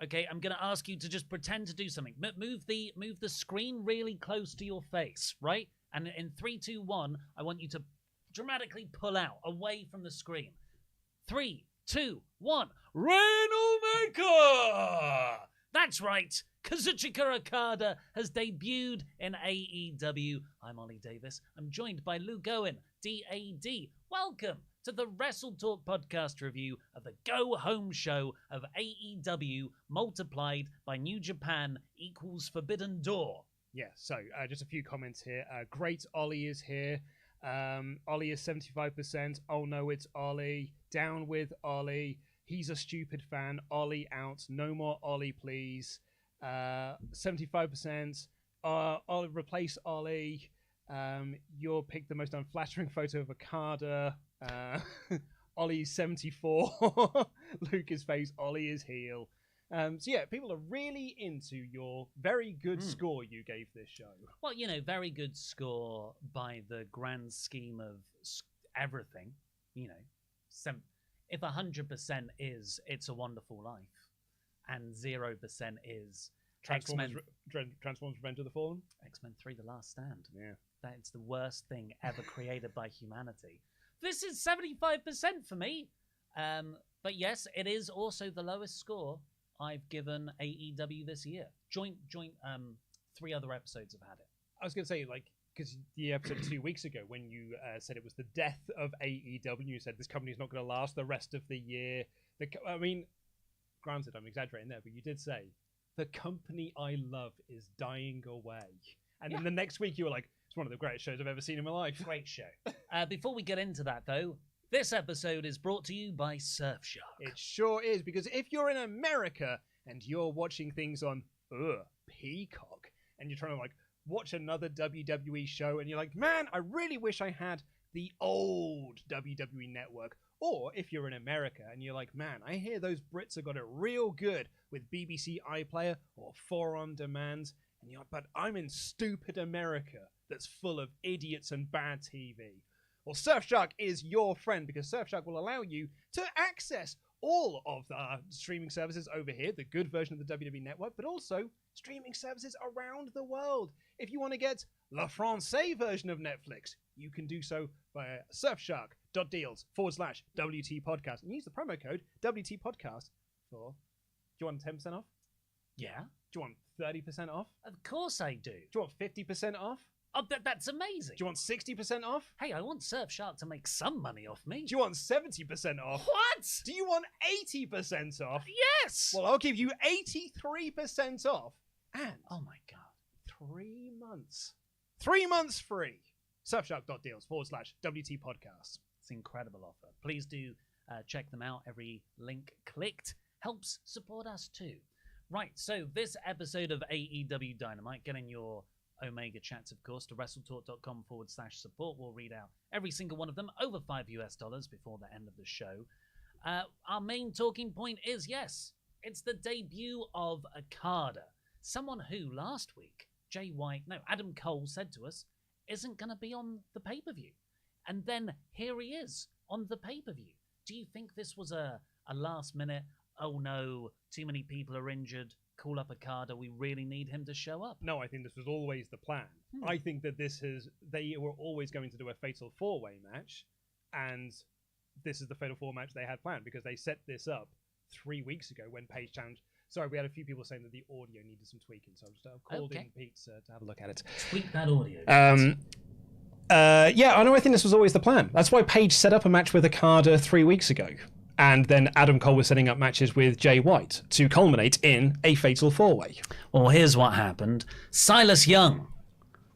Okay, I'm going to ask you to just pretend to do something. Move the screen really close to your face, right? And in 3, 2, 1, I want you to dramatically pull out away from the screen. 3, 2, 1. Reign Omega! That's right. Kazuchika Okada has debuted in AEW. I'm Ollie Davis. I'm joined by Luke Owen, DAD. Welcome to the WrestleTalk Podcast review of the go-home show of AEW multiplied by New Japan equals Forbidden Door. Yeah, so just a few comments here. Great Ollie is here. Ollie is 75%. Oh no, it's Ollie. Down with Ollie. He's a stupid fan. Ollie out. No more Ollie, please. 75%. I'll replace Ollie. You'll pick the most unflattering photo of Okada. Ollie's 74. Lucas face. Ollie is heel. So yeah, people are really into your very good score you gave this show. Well, you know, very good score by the grand scheme of everything. You know, if 100% is It's a Wonderful Life, and 0% is Transformers Revenge of the Fallen? X-Men 3 The Last Stand. Yeah. That's the worst thing ever created by humanity. This is 75% for me. But yes, it is also the lowest score I've given AEW this year. Joint 3 other episodes have had it. I was going to say, like, because the episode 2 weeks ago, when you said it was the death of AEW, you said this company's not going to last the rest of the year. I mean, granted, I'm exaggerating there, but you did say, the company I love is dying away. And then the next week you were like, it's one of the greatest shows I've ever seen in my life. Great show. Before we get into that, though, this episode is brought to you by Surfshark. It sure is, because if you're in America and you're watching things on Peacock, and you're trying to like watch another WWE show, and you're like, man, I really wish I had the old WWE network. Or if you're in America and you're like, man, I hear those Brits have got it real good with BBC iPlayer or 4 On Demand, and you're like, but I'm in stupid America that's full of idiots and bad TV. Well, Surfshark is your friend, because Surfshark will allow you to access all of the streaming services over here, the good version of the WWE network, but also streaming services around the world. If you want to get the Francais version of Netflix, you can do so via surfshark.deals/WT podcast and use the promo code WT podcast for, do you want 10% off? Yeah. Do you want 30% off? Of course I do. Do you want 50% off? Oh, that's amazing. Do you want 60% off? Hey, I want Surfshark to make some money off me. Do you want 70% off? What? Do you want 80% off? Yes! Well, I'll give you 83% off. And oh my God. 3 months. 3 months free. Surfshark.deals/WT podcast. It's an incredible offer. Please do check them out. Every link clicked helps support us too. Right, so this episode of AEW Dynamite, getting your Omegachats, of course, to WrestleTalk.com/support. We'll read out every single one of them over $5 before the end of the show. Our main talking point is, yes, it's the debut of Okada. Someone who last week, Adam Cole said to us, isn't going to be on the pay-per-view. And then here he is on the pay-per-view. Do you think this was a last minute, oh no, too many people are injured, call up Okada, we really need him to show up? No, I think this was always the plan. I think that they were always going to do a Fatal 4-Way match, and this is the Fatal 4 match they had planned, because they set this up 3 weeks ago when Page challenged. Sorry, we had a few people saying that the audio needed some tweaking, so I've called in Pete to have a look at it. Tweak that audio. Yeah, I think this was always the plan. That's why Page set up a match with Okada 3 weeks ago. And then Adam Cole was setting up matches with Jay White to culminate in a Fatal 4-Way. Well, here's what happened. Silas Young,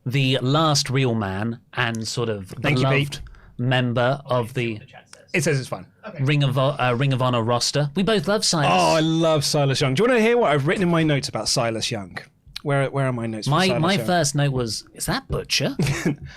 the last real man and sort of beloved member of the... It says it's fine. Okay. Ring of Honor roster. We both love Silas. Oh, I love Silas Young. Do you want to hear what I've written in my notes about Silas Young? Where are my notes? My first note was, is that Butcher?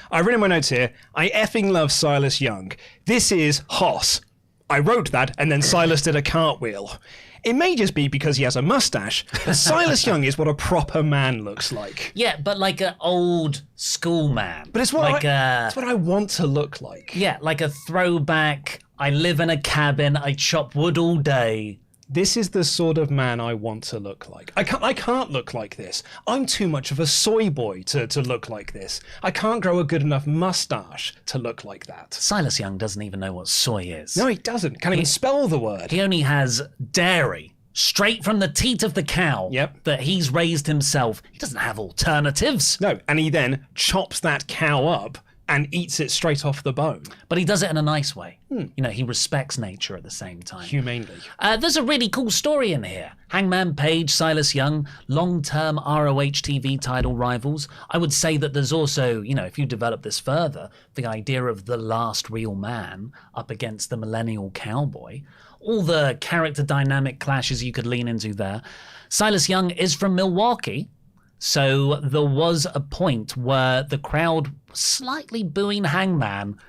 I've written in my notes here, I effing love Silas Young. This is Hoss. I wrote that, and then Silas did a cartwheel. It may just be because he has a mustache, but Silas Young is what a proper man looks like. Yeah, but like an old school man. But it's what, it's what I want to look like. Yeah, like a throwback, I live in a cabin, I chop wood all day. this is the sort of man I want to look like. I can't look like this. I'm too much of a soy boy to look like this. I can't grow a good enough mustache to look like that. Silas Young doesn't even know what soy is. No, he doesn't. Can't even spell the word. He only has dairy. Straight from the teat of the cow that he's raised himself. He doesn't have alternatives. No, and he then chops that cow up and eats it straight off the bone. But he does it in a nice way. You know, he respects nature at the same time. Humanely. There's a really cool story in here. Hangman Page, Silas Young, long-term ROH TV title rivals. I would say that there's also, you know, if you develop this further, the idea of the last real man up against the millennial cowboy. All the character dynamic clashes you could lean into there. Silas Young is from Milwaukee, so there was a point where the crowd was slightly booing Hangman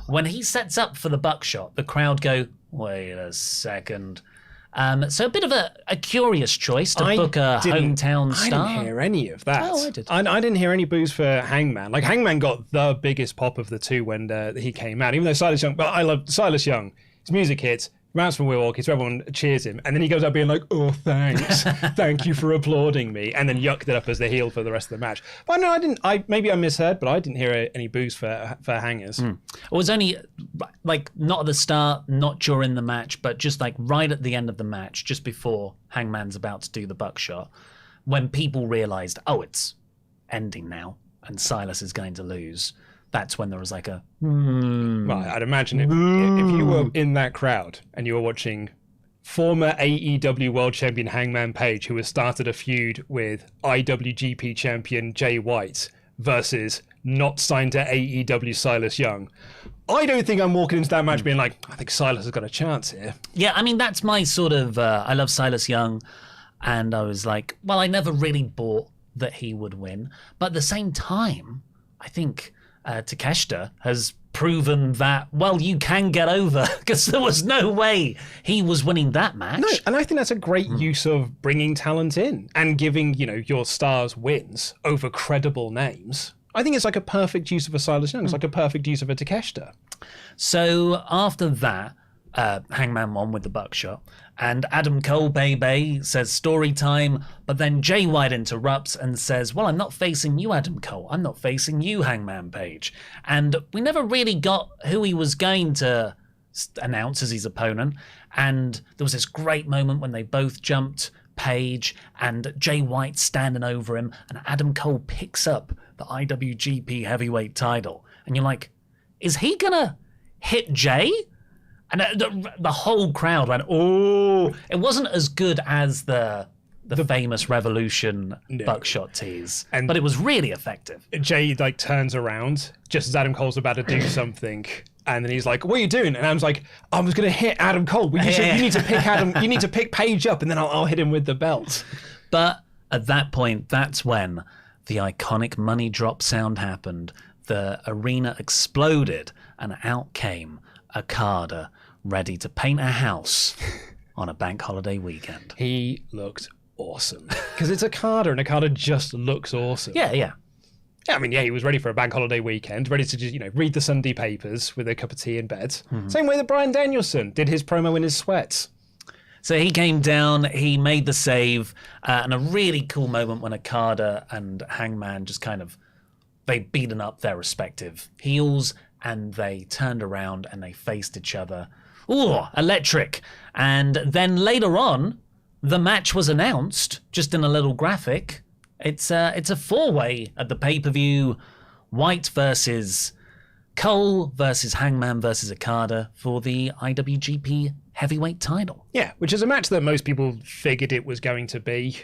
when he sets up for the buckshot. The crowd go, wait a second. So a bit of a curious choice to book a hometown star. I didn't hear any of that. Oh, I did. I didn't hear any boos for Hangman. Like, Hangman got the biggest pop of the two when he came out, even though Silas Young, but I love Silas Young. His music hits, rounds from Milwaukee, so everyone cheers him. And then he goes out being like, oh, thanks. Thank you for applauding me. And then yucked it up as the heel for the rest of the match. But no, I didn't. Maybe I misheard, but I didn't hear any boos for Hangers. It was only, like, not at the start, not during the match, but just, like, right at the end of the match, just before Hangman's about to do the buckshot, when people realised, oh, it's ending now, and Silas is going to lose. That's when there was like a... Right, I'd imagine if you were in that crowd and you were watching former AEW World Champion Hangman Page, who has started a feud with IWGP Champion Jay White versus not signed to AEW Silas Young, I don't think I'm walking into that match being like, I think Silas has got a chance here. Yeah, I mean, that's my sort of... I love Silas Young, and I was like, well, I never really bought that he would win. But at the same time, I think... Takeshita has proven that, well, you can get over, because there was no way he was winning that match. No, and I think that's a great use of bringing talent in and giving, you know, your stars wins over credible names. I think it's like a perfect use of a Silas Young. It's like a perfect use of a Takeshita. So after that, Hangman won with the buckshot. And Adam Cole, baby, says story time, but then Jay White interrupts and says, well, I'm not facing you, Adam Cole. I'm not facing you, Hangman Page. And we never really got who he was going to announce as his opponent. And there was this great moment when they both jumped Page and Jay White standing over him, and Adam Cole picks up the IWGP heavyweight title. And you're like, is he gonna hit Jay? And the whole crowd went, oh. It wasn't as good as the famous Revolution buckshot tease, but it was really effective. Jay like turns around just as Adam Cole's about to do something, and then he's like, what are you doing? And Adam's like, I was going to hit Adam Cole. You need to pick Adam. You need to pick Page up, and then I'll hit him with the belt. But at that point, that's when the iconic money drop sound happened. The arena exploded, and out came Okada, ready to paint a house on a bank holiday weekend. He looked awesome. Because it's Okada, and Okada just looks awesome. Yeah, I mean, he was ready for a bank holiday weekend, ready to just, read the Sunday papers with a cup of tea in bed. Same way that Bryan Danielson did his promo in his sweats. So he came down, he made the save, and a really cool moment when Okada and Hangman just kind of, they beaten up their respective heels, and they turned around and they faced each other. Ooh, electric. And then later on, the match was announced, just in a little graphic. It's a four-way at the pay-per-view. White versus Cole versus Hangman versus Okada for the IWGP heavyweight title. Yeah, which is a match that most people figured it was going to be.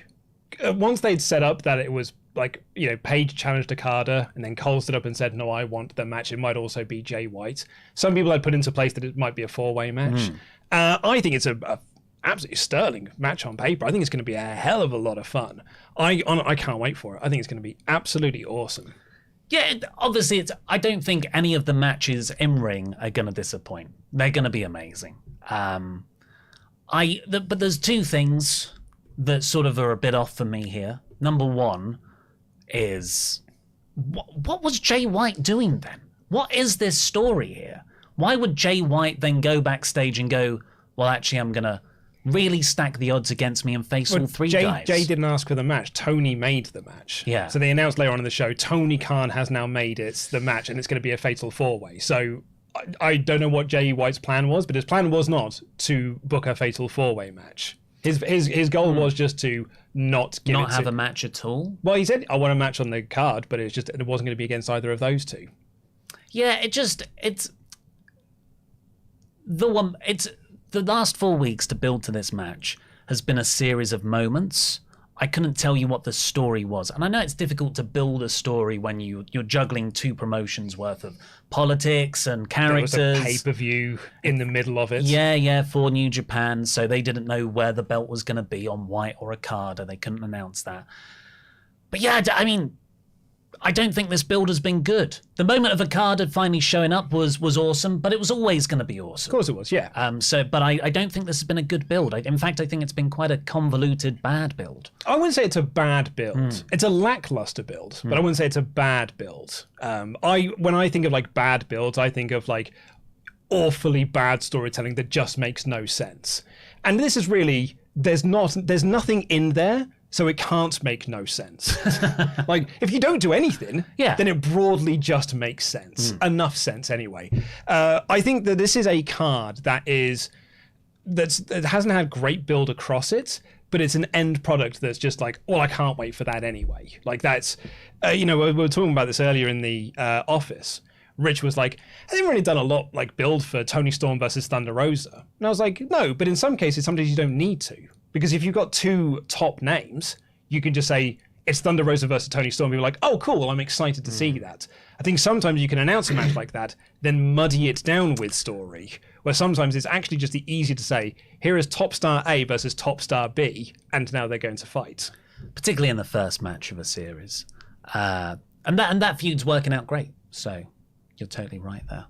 Once they'd set up that it was like, Page challenged Okada, and then Cole stood up and said, no, I want the match. It might also be Jay White. Some people had put into place that it might be a four-way match. I think it's a absolutely sterling match on paper. I think it's going to be a hell of a lot of fun. I can't wait for it. I think it's going to be absolutely awesome. Yeah, obviously, I don't think any of the matches in ring are going to disappoint. They're going to be amazing. But there's two things that sort of are a bit off for me here. Number one is, what was Jay White doing then? What is this story here? Why would Jay White then go backstage and go, well, actually, I'm going to really stack the odds against me and face all three guys. Jay didn't ask for the match. Tony made the match. Yeah. So they announced later on in the show, Tony Khan has now made it the match, and it's going to be a fatal 4-way. So I don't know what Jay White's plan was, but his plan was not to book a fatal 4-way match. His goal was just to not have a match at all. Well, he said, I want a match on the card, but it wasn't going to be against either of those two. Yeah, it's the last 4 weeks to build to this match has been a series of moments. I couldn't tell you what the story was. And I know it's difficult to build a story when you're juggling 2 promotions worth of politics and characters. There was a pay-per-view in the middle of it. Yeah, for New Japan. So they didn't know where the belt was going to be, on White or Okada. They couldn't announce that. But yeah, I mean, I don't think this build has been good. The moment of Okada finally showing up was awesome, but it was always going to be awesome. Of course it was, yeah. But I don't think this has been a good build. In fact, I think it's been quite a convoluted, bad build. I wouldn't say it's a bad build. It's a lackluster build, but I wouldn't say it's a bad build. When I think of like bad builds, I think of like awfully bad storytelling that just makes no sense. And this is really, there's nothing in there, so it can't make no sense. Like, if you don't do anything, then it broadly just makes sense. Enough sense, anyway. I think that this is a card that hasn't had great build across it, but it's an end product that's just like, well, I can't wait for that anyway. Like, that's, we were talking about this earlier in the office. Rich was like, I haven't really done a lot like build for Toni Storm versus Thunder Rosa. And I was like, no, but in some cases, sometimes you don't need to. Because if you've got 2 top names, you can just say, it's Thunder Rosa versus Toni Storm. People are like, oh, cool, I'm excited to see that. I think sometimes you can announce a match like that, then muddy it down with story, where sometimes it's actually just easier to say, here is top star A versus top star B, and now they're going to fight. Particularly in the first match of a series. And that feud's working out great. So you're totally right there.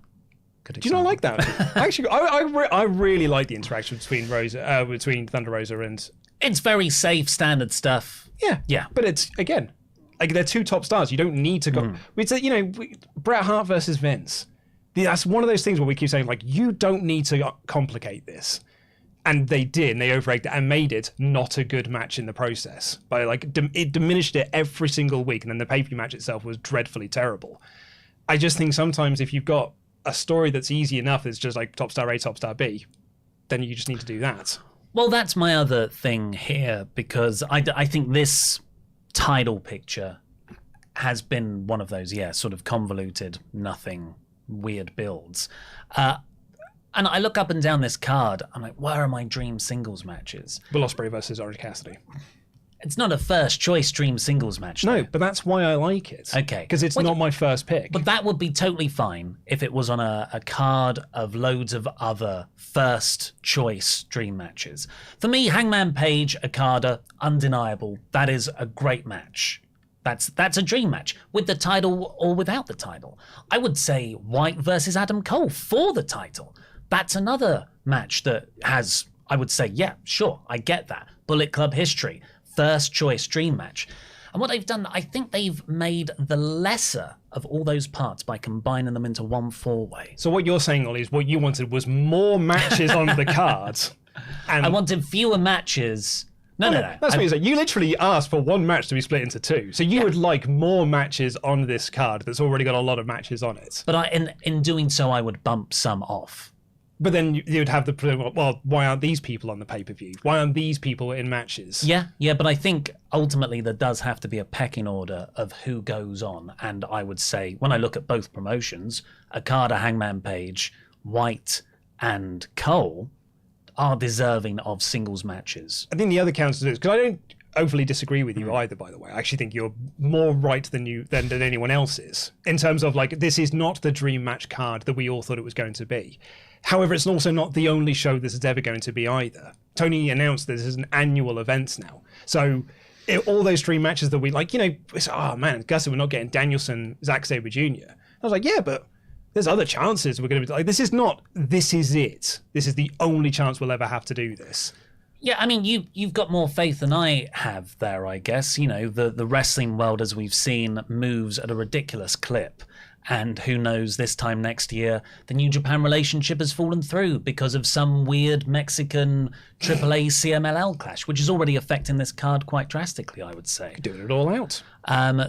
Do you not like that? Actually, I really like the interaction between Thunder Rosa and... It's very safe, standard stuff. Yeah. But it's, again, like they're 2 top stars. You don't need to go... It's, Bret Hart versus Vince. That's one of those things where we keep saying, like, you don't need to complicate this. And they did, and they overegged it and made it not a good match in the process. By like, it diminished it every single week, and then the pay-per-view match itself was dreadfully terrible. I just think sometimes if you've got a story that's easy enough, it's just like top star A, top star B, then you just need to do that. Well, that's my other thing here, because I think this title picture has been one of those, sort of convoluted, nothing, weird builds. And I look up and down this card, I'm like, where are my dream singles matches? Will Ospreay versus Orange Cassidy. It's not a first choice dream singles match, though. No, but that's why I like it. Okay. Because it's not my first pick. But that would be totally fine if it was on a card of loads of other first choice dream matches. For me, Hangman Page, Okada, undeniable. That is a great match. That's a dream match, with the title or without the title. I would say White versus Adam Cole for the title. That's another match that has, I would say, yeah, sure, I get that. Bullet Club history. First choice dream match. And what they've done, I think they've made the lesser of all those parts by combining them into one 4-way. So what you're saying, Ollie, is what you wanted was more matches on the cards. And I wanted fewer matches. No. That's what you said. You literally asked for one match to be split into 2. So you would like more matches on this card that's already got a lot of matches on it. But in doing so, I would bump some off. But then you would have the, well, why aren't these people on the pay-per-view? Why aren't these people in matches? Yeah, but I think ultimately there does have to be a pecking order of who goes on. And I would say, when I look at both promotions, Okada, Hangman Page, White, and Cole are deserving of singles matches. I think the other counter to this, because I don't overly disagree with you either, by the way. I actually think you're more right than anyone else is, in terms of, like, this is not the dream match card that we all thought it was going to be. However, it's also not the only show this is ever going to be either. Tony announced this is an annual event now. So all those dream matches that we like, it's, oh man, gutted we're not getting Danielson, Zack Sabre Jr. I was like, yeah, but there's other chances we're going to be like, this is it. This is the only chance we'll ever have to do this. Yeah, I mean, you've got more faith than I have there, I guess. The wrestling world, as we've seen, moves at a ridiculous clip. And who knows, this time next year, the New Japan relationship has fallen through because of some weird Mexican AAA CMLL clash, which is already affecting this card quite drastically, I would say. Doing it all out.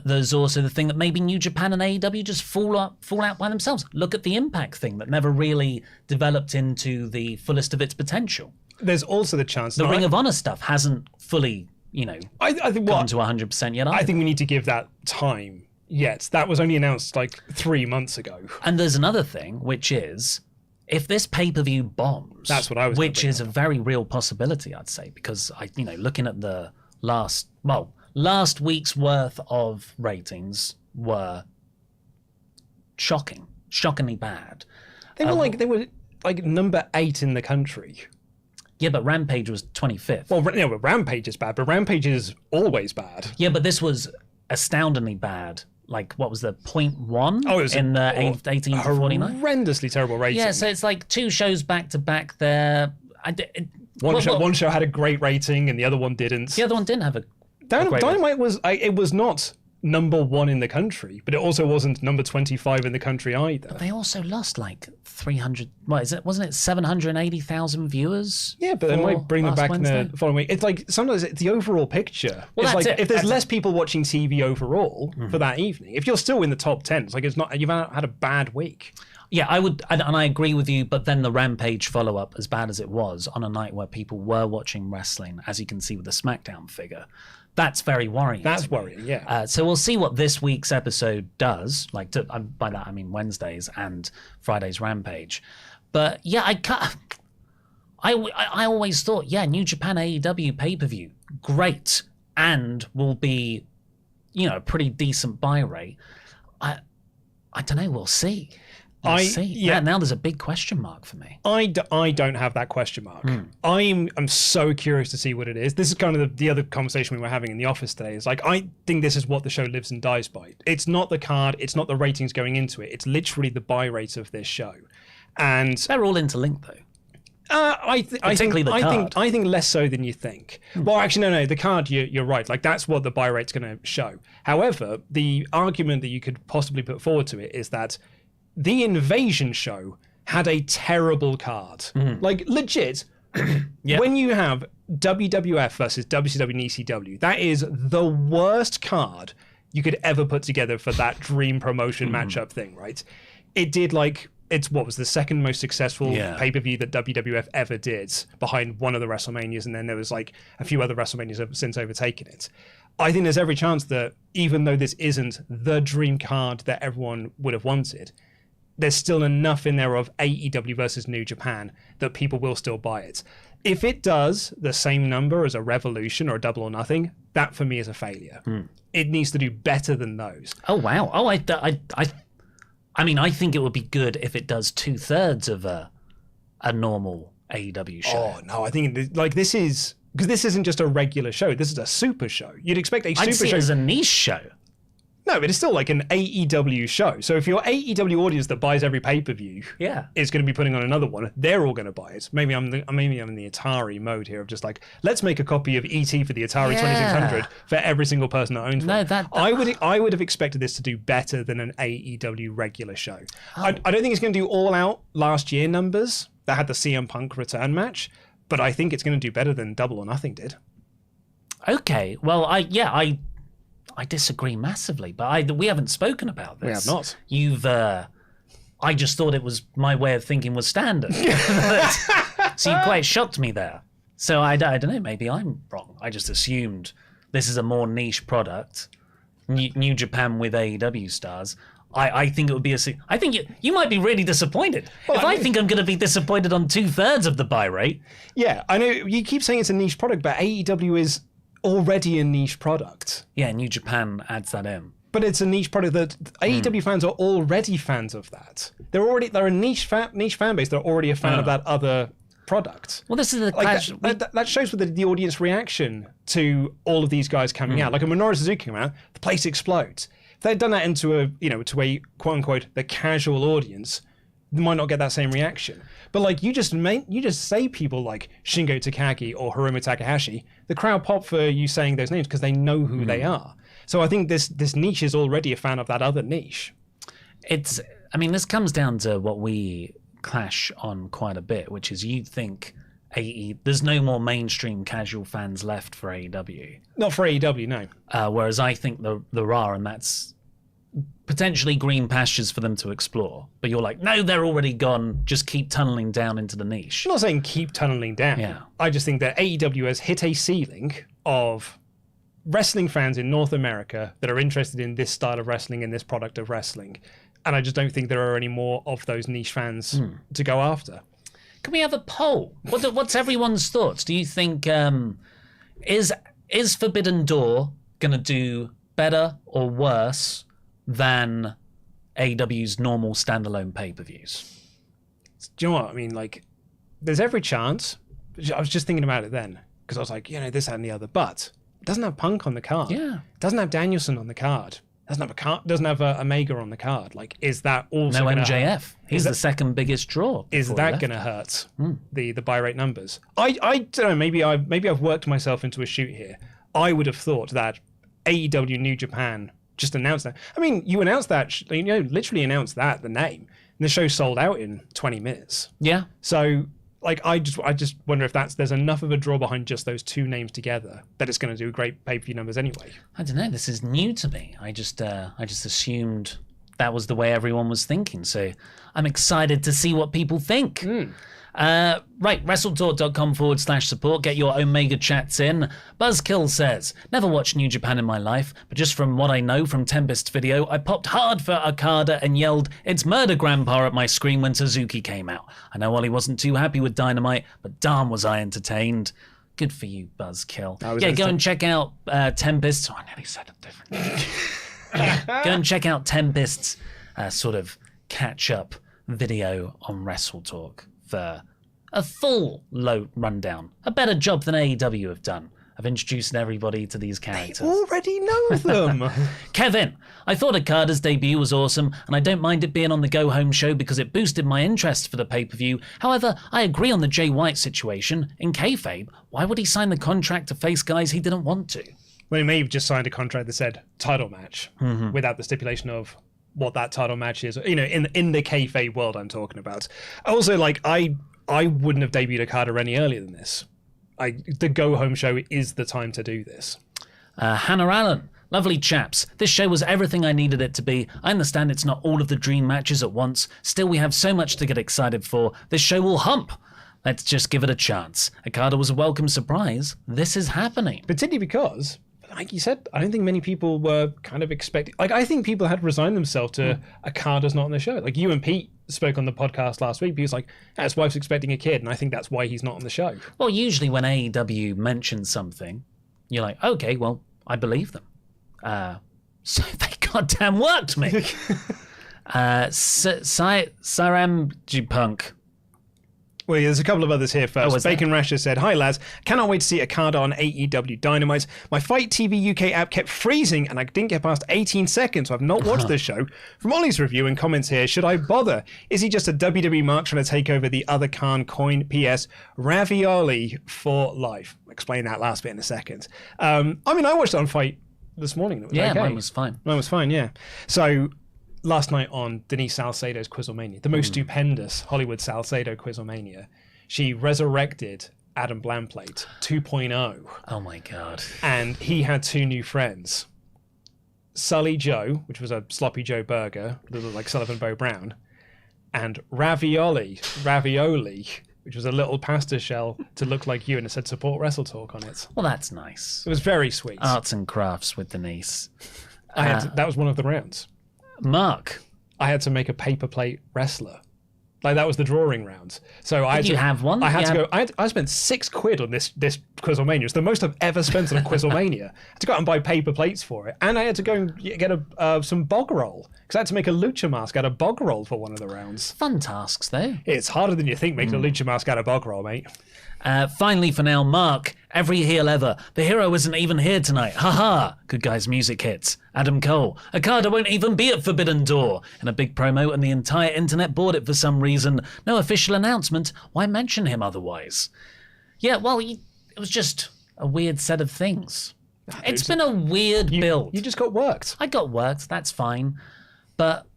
There's also the thing that maybe New Japan and AEW just fall out by themselves. Look at the Impact thing that never really developed into the fullest of its potential. There's also the chance... The Ring of Honor stuff hasn't fully, I think gone to 100% yet either. I think we need to give that time. Yet that was only announced like 3 months ago. And there's another thing, which is if this pay-per-view bombs, that's what I was. Which is a very real possibility, I'd say, because looking at the last week's worth of ratings were shockingly bad. They were like number 8 in the country. Yeah, but Rampage was 25th. Well, but Rampage is bad, but Rampage is always bad. Yeah, but this was astoundingly bad. Like, what was the 0.1 in 18 to 49? Horrendously terrible rating. Yeah, so it's like 2 shows back to back there. One show had a great rating and the other one didn't. The other one didn't have a Dynamite was not number 1 in the country, but it also wasn't number 25 in the country either. But they also lost like 300. What is it? Wasn't it 780,000 viewers? Yeah, but they might bring them back Wednesday? In the following week. It's like sometimes it's the overall picture. Well, it's like if there's less people watching TV overall for that evening, if you're still in the top 10, it's like you've had a bad week. Yeah, I would, and I agree with you. But then the Rampage follow-up, as bad as it was, on a night where people were watching wrestling, as you can see with the SmackDown figure. That's very worrying. That's worrying, yeah. So we'll see what this week's episode does. Like by that I mean Wednesdays and Friday's Rampage. But yeah, I always thought, New Japan AEW pay-per-view, great, and will be, a pretty decent buy rate. I don't know. We'll see. Now there's a big question mark for me. I don't have that question mark. I'm so curious to see what it is. This is kind of the other conversation we were having in the office today. It's like, I think this is what the show lives and dies by. It's not the card. It's not the ratings going into it. It's literally the buy rate of this show. And they're all interlinked though. I think less so than you think. Well, actually, no. The card, you're right. Like, that's what the buy rate's going to show. However, the argument that you could possibly put forward to it is that the Invasion show had a terrible card. Like, legit, when you have WWF versus WCW and ECW, that is the worst card you could ever put together for that dream promotion matchup thing, right? It did what was the second most successful pay-per-view that WWF ever did, behind one of the WrestleManias, and then there was like a few other WrestleManias have since overtaken it. I think there's every chance that even though this isn't the dream card that everyone would have wanted, there's still enough in there of AEW versus New Japan that people will still buy it. If it does the same number as a Revolution or a Double or Nothing, that for me is a failure. It needs to do better than those. Oh, wow. Oh, I mean, I think it would be good if it does 2/3 of a normal AEW show. Oh, no, I think this is, because this isn't just a regular show. This is a super show. You'd expect a super show. I'd see it as a niche show. No, but it's still like an AEW show. So if your AEW audience that buys every pay-per-view is going to be putting on another one, they're all going to buy it. Maybe I'm in the Atari mode here of just like, let's make a copy of ET for the Atari 2600 for every single person that owns one. I would have expected this to do better than an AEW regular show. Oh. I don't think it's going to do all out last year numbers that had the CM Punk return match, but I think it's going to do better than Double or Nothing did. Okay, well, I disagree massively, but we haven't spoken about this. We have not. You've, I just thought it was my way of thinking was standard. So you quite shocked me there. So I don't know, maybe I'm wrong. I just assumed this is a more niche product. New Japan with AEW stars. I think it would be I think you might be really disappointed. Well, I think I'm going to be disappointed on 2/3 of the buy rate. Yeah, I know you keep saying it's a niche product, but AEW is already a niche product. Yeah, New Japan adds that in. But it's a niche product that AEW fans are already fans of that. They're a niche fan base. They're already a fan of that other product. Well, this is the clash. That shows with the audience reaction to all of these guys coming out. Like, a Minoru Suzuki come out, the place explodes. If they'd done that into a quote unquote the casual audience, they might not get that same reaction. But like, you just say people like Shingo Takagi or Hiromu Takahashi, the crowd pop for you saying those names because they know who they are. So I think this niche is already a fan of that other niche. This comes down to what we clash on quite a bit, which is you think there's no more mainstream casual fans left for AEW. Not for AEW, no. Whereas I think there are, and that's potentially green pastures for them to explore. But you're like, no, they're already gone. Just keep tunneling down into the niche. I'm not saying keep tunneling down. Yeah. I just think that AEW has hit a ceiling of wrestling fans in North America that are interested in this style of wrestling and this product of wrestling. And I just don't think there are any more of those niche fans to go after. Can we have a poll? What's everyone's thoughts? Do you think is Forbidden Door going to do better or worse than AEW's normal standalone pay-per-views? Do you know what? I mean, like, there's every chance. I was just thinking about it then because I was like, this, that, and the other. But it doesn't have Punk on the card. Yeah. It doesn't have Danielson on the card. Doesn't have Omega on the card. Like, is that also no MJF? He's the second biggest draw. Is that going to hurt the buy rate numbers? I don't know. Maybe I've worked myself into a shoot here. I would have thought that AEW New Japan just announced that. I mean, you announced that, literally announced that, the name, and the show sold out in 20 minutes. Yeah. So, like, I just wonder if there's enough of a draw behind just those two names together that it's going to do great pay-per-view numbers anyway. I don't know. This is new to me. I just assumed that was the way everyone was thinking. So I'm excited to see what people think. Right, WrestleTalk.com/support. Get your Omega chats in. Buzzkill says, never watched New Japan in my life, but just from what I know from Tempest's video, I popped hard for Okada and yelled, "It's murder, Grandpa," at my screen when Suzuki came out. I know Ollie wasn't too happy with Dynamite, but darn was I entertained. Good for you, Buzzkill. Go and check out Tempest. Oh, I nearly said it differently. Go and check out Tempest's sort of catch-up video on WrestleTalk for a full low rundown. A better job than AEW have done of introducing everybody to these characters. They already know them. Kevin, I thought Okada's debut was awesome, and I don't mind it being on the go-home show because it boosted my interest for the pay-per-view. However, I agree on the Jay White situation. In kayfabe, why would he sign the contract to face guys he didn't want to? Well, he may have just signed a contract that said title match without the stipulation of what that title match is. In the kayfabe world I'm talking about. Also, like, I wouldn't have debuted Okada any earlier than this. The go-home show is the time to do this. Hannah Allen, lovely chaps. This show was everything I needed it to be. I understand it's not all of the dream matches at once. Still, we have so much to get excited for. This show will hump. Let's just give it a chance. Okada was a welcome surprise. This is happening. Particularly because, like you said, I don't think many people were kind of expecting... Like, I think people had resigned themselves to Okada's not on the show. Like, you and Pete spoke on the podcast last week. He was like, his wife's expecting a kid, and I think that's why he's not on the show. Well, usually when AEW mentions something, you're like, okay, well, I believe them. So they goddamn worked me. Saram Punk. Well, there's a couple of others here first. Bacon Rasher said, "Hi lads, cannot wait to see Okada on AEW Dynamite. My Fight TV UK app kept freezing and I didn't get past 18 seconds, so I've not watched this show. From Ollie's review and comments here, should I bother? Is he just a WWE mark trying to take over the other Khan coin? PS, ravioli for life." I'll explain that last bit in a second. I watched it on Fight this morning. It was okay. Mine was fine. Mine was fine, yeah. So... last night on Denise Salcedo's Quizlemania, the most stupendous Hollywood Salcedo Quizlemania, she resurrected Adam Blamplate 2.0. Oh my God. And he had two new friends. Sully Joe, which was a sloppy Joe burger, that looked like Sullivan Bo Brown, and Ravioli, which was a little pasta shell to look like you, and it said "Support WrestleTalk" on it. Well, that's nice. It was very sweet. Arts and crafts with Denise. That was one of the rounds. Mark, I had to make a paper plate wrestler. Like, that was the drawing rounds. So I had you have one? I had to go. I spent £6 on this Quizlemania. It's the most I've ever spent on a Quizlemania. I had to go out and buy paper plates for it, and I had to go and get some bog roll because I had to make a lucha mask out of bog roll for one of the rounds. Fun tasks, though. It's harder than you think making a lucha mask out of bog roll, mate. Finally, for now, Mark, every heel ever. The hero isn't even here tonight. Ha. Good guys, music hits. Adam Cole. Okada won't even be at Forbidden Door. In a big promo, and the entire internet bought it for some reason. No official announcement. Why mention him otherwise? Yeah, well, it was just a weird set of things. It's been a weird build. You just got worked. I got worked. That's fine. But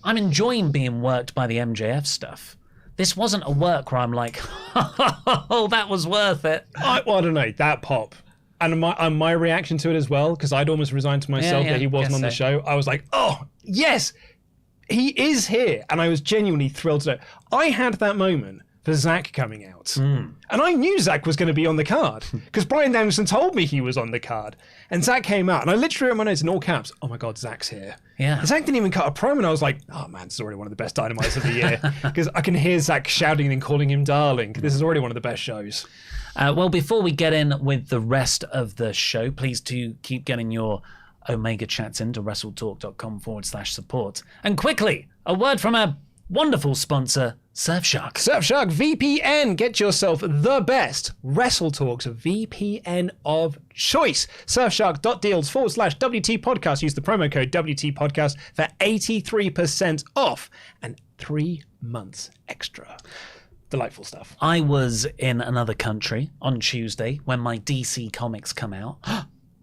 I'm enjoying being worked by the MJF stuff. This wasn't a work where I'm like, oh, that was worth it. I don't know, that pop. And my reaction to it as well, because I'd almost resigned to myself that he wasn't on the show. I was like, oh, yes, he is here. And I was genuinely thrilled to know. I had that moment for Zack coming out. And I knew Zack was going to be on the card because Bryan Danielson told me he was on the card. And Zack came out and I literally wrote my notes in all caps. Oh my God, Zack's here. Yeah. And Zack didn't even cut a promo and I was like, oh man, this is already one of the best Dynamites of the year. Because I can hear Zack shouting and calling him darling. This is already one of the best shows. Well, before we get in with the rest of the show, please do keep getting your Omega chats into WrestleTalk.com/support. And quickly, a word from our wonderful sponsor, Surfshark. Surfshark VPN. Get yourself the best WrestleTalk's VPN of choice. Surfshark.deals/WT podcast. Use the promo code WT podcast for 83% off and 3 months extra. Delightful stuff. I was in another country on Tuesday when my DC Comics come out.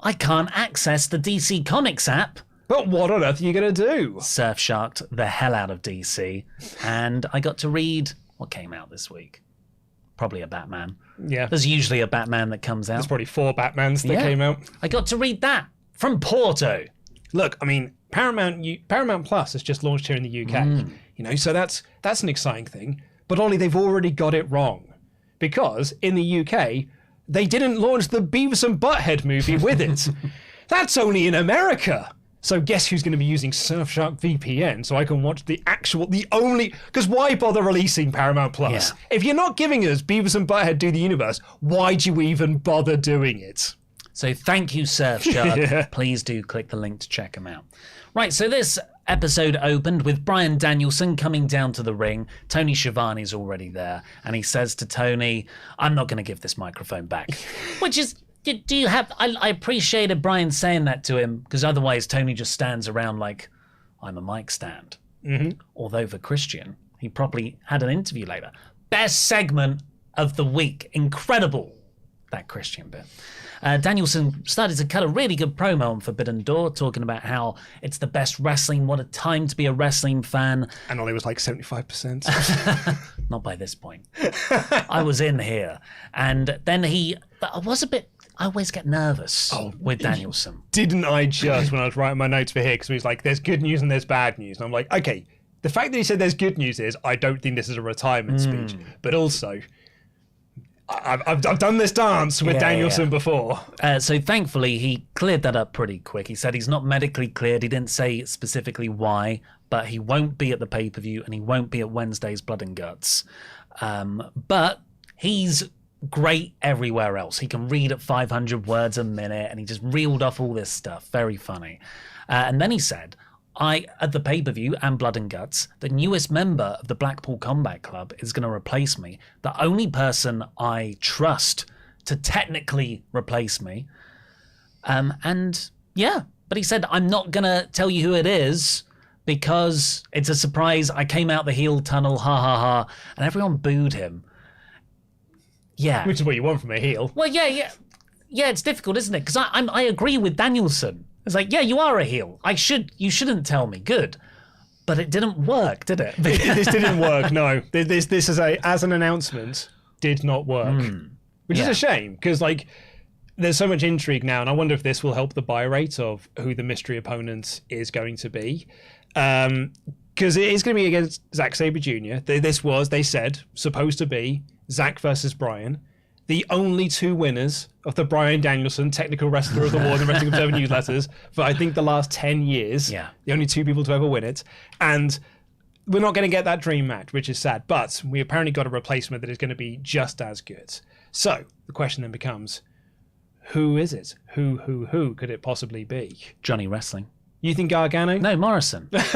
I can't access the DC Comics app. But what on earth are you going to do? Surfsharked the hell out of DC, and I got to read what came out this week. Probably a Batman. Yeah. There's usually a Batman that comes out. There's probably 4 Batmans that came out. I got to read that from Porto. Look, I mean, Paramount Plus has just launched here in the UK. So that's an exciting thing. But Ollie, they've already got it wrong. Because in the UK, they didn't launch the Beavis and Butthead movie with it. That's only in America. So guess who's going to be using Surfshark VPN so I can watch the only... Because why bother releasing Paramount Plus? Yeah. If you're not giving us Beavis and Butthead Do the Universe, why'd you even bother doing it? So thank you, Surfshark. Please do click the link to check them out. Right, so this episode opened with Bryan Danielson coming down to the ring. Tony Schiavone's already there. And he says to Tony, I'm not going to give this microphone back. Which is... Do you have... I appreciated Bryan saying that to him, because otherwise Tony just stands around like, I'm a mic stand. Although for Christian, he probably had an interview later. Best segment of the week. Incredible, that Christian bit. Danielson started to cut a really good promo on Forbidden Door, talking about how it's the best wrestling, what a time to be a wrestling fan. And Ollie was like 75%. Not by this point. I was in here. And then I was a bit... I always get nervous with Danielson. Didn't I just when I was writing my notes for here, because he was like, there's good news and there's bad news. And I'm like, okay, the fact that he said there's good news is I don't think this is a retirement speech. But also, I've done this dance with Danielson before. So thankfully, he cleared that up pretty quick. He said he's not medically cleared. He didn't say specifically why, but he won't be at the pay-per-view and he won't be at Wednesday's Blood and Guts. But he's... great everywhere else. He can read at 500 words a minute and he just reeled off all this stuff. Very funny. And then he said, at the pay-per-view and Blood and Guts, the newest member of the Blackpool Combat Club is going to replace me. The only person I trust to technically replace me. But he said, I'm not going to tell you who it is because it's a surprise. I came out the heel tunnel, ha ha ha. And everyone booed him. Yeah, which is what you want from a heel. Well, yeah. It's difficult, isn't it? Because I agree with Danielson. It's like, yeah, you are a heel. You shouldn't tell me. Good, but it didn't work, did it? This didn't work. No, this is as an announcement did not work, which is a shame because like there's so much intrigue now, and I wonder if this will help the buy rate of who the mystery opponent is going to be. Because it is going to be against Zack Sabre Jr. They said, supposed to be Zack versus Bryan. The only 2 winners of the Bryan Danielson Technical Wrestler of the War in the Wrestling Observer newsletters for, I think, the last 10 years. Yeah. The only 2 people to ever win it. And we're not going to get that dream match, which is sad. But we apparently got a replacement that is going to be just as good. So the question then becomes, who is it? Who could it possibly be? Johnny Wrestling. You think Gargano? No, Morrison. If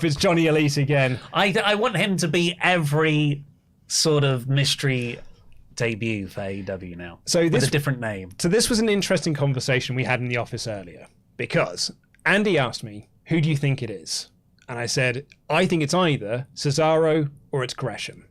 it's Johnny Elite again. I want him to be every sort of mystery debut for AEW now. So with a different name. So this was an interesting conversation we had in the office earlier. Because Andy asked me, who do you think it is? And I said, I think it's either Cesaro or it's Gresham.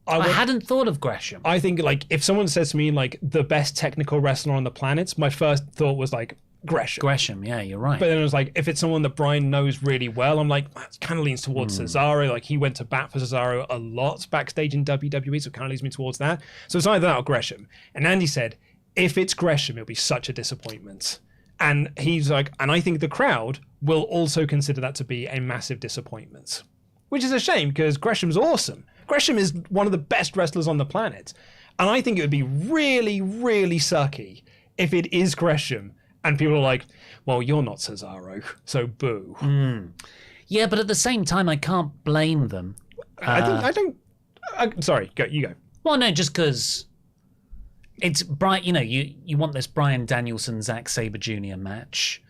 I hadn't thought of Gresham. I think, like, if someone says to me, like, the best technical wrestler on the planet, my first thought was, like, Gresham. Yeah, you're right. But then it was like, if it's someone that Brian knows really well, I'm like, it kind of leans towards Cesaro. Like, he went to bat for Cesaro a lot backstage in WWE, so it kind of leads me towards that. So it's either that or Gresham. And Andy said, if it's Gresham, it'll be such a disappointment. And he's like, and I think the crowd will also consider that to be a massive disappointment. Which is a shame, because Gresham's awesome. Gresham is one of the best wrestlers on the planet. And I think it would be really, really sucky if it is Gresham and people are like, well, you're not Cesaro, so boo. Yeah, but at the same time, I can't blame them. Sorry, you go. Well, no, just because it's Brian, you want this Bryan Danielson, Zack Sabre Jr. match.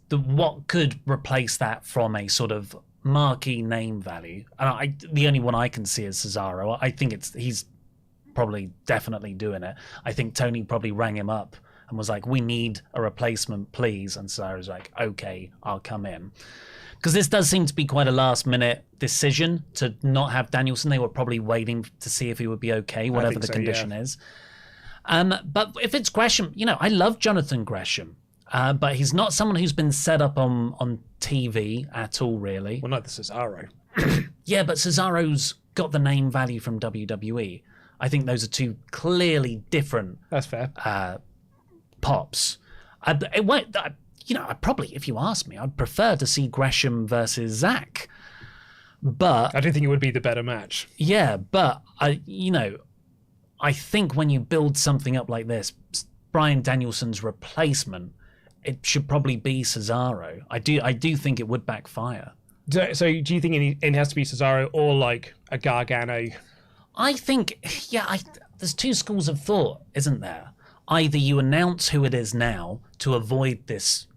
What could replace that from a sort of marquee name value? And the only one I can see is Cesaro. I think he's probably definitely doing it. I think Tony probably rang him up and was like, we need a replacement, please. And Cesaro's like, okay, I'll come in. Because this does seem to be quite a last minute decision to not have Danielson. They were probably waiting to see if he would be okay, whatever the condition is. But if it's Gresham, I love Jonathan Gresham. But he's not someone who's been set up on TV at all, really. Well, not the Cesaro. Yeah, but Cesaro's got the name value from WWE. I think those are two clearly different. That's fair. Pops. It won't. I probably, if you ask me, I'd prefer to see Gresham versus Zack. But I don't think it would be the better match. Yeah, but I think when you build something up like this, Bryan Danielson's replacement, it should probably be Cesaro. I do think it would backfire. So do you think it has to be Cesaro or like a Gargano? I think, there's two schools of thought, isn't there? Either you announce who it is now to avoid this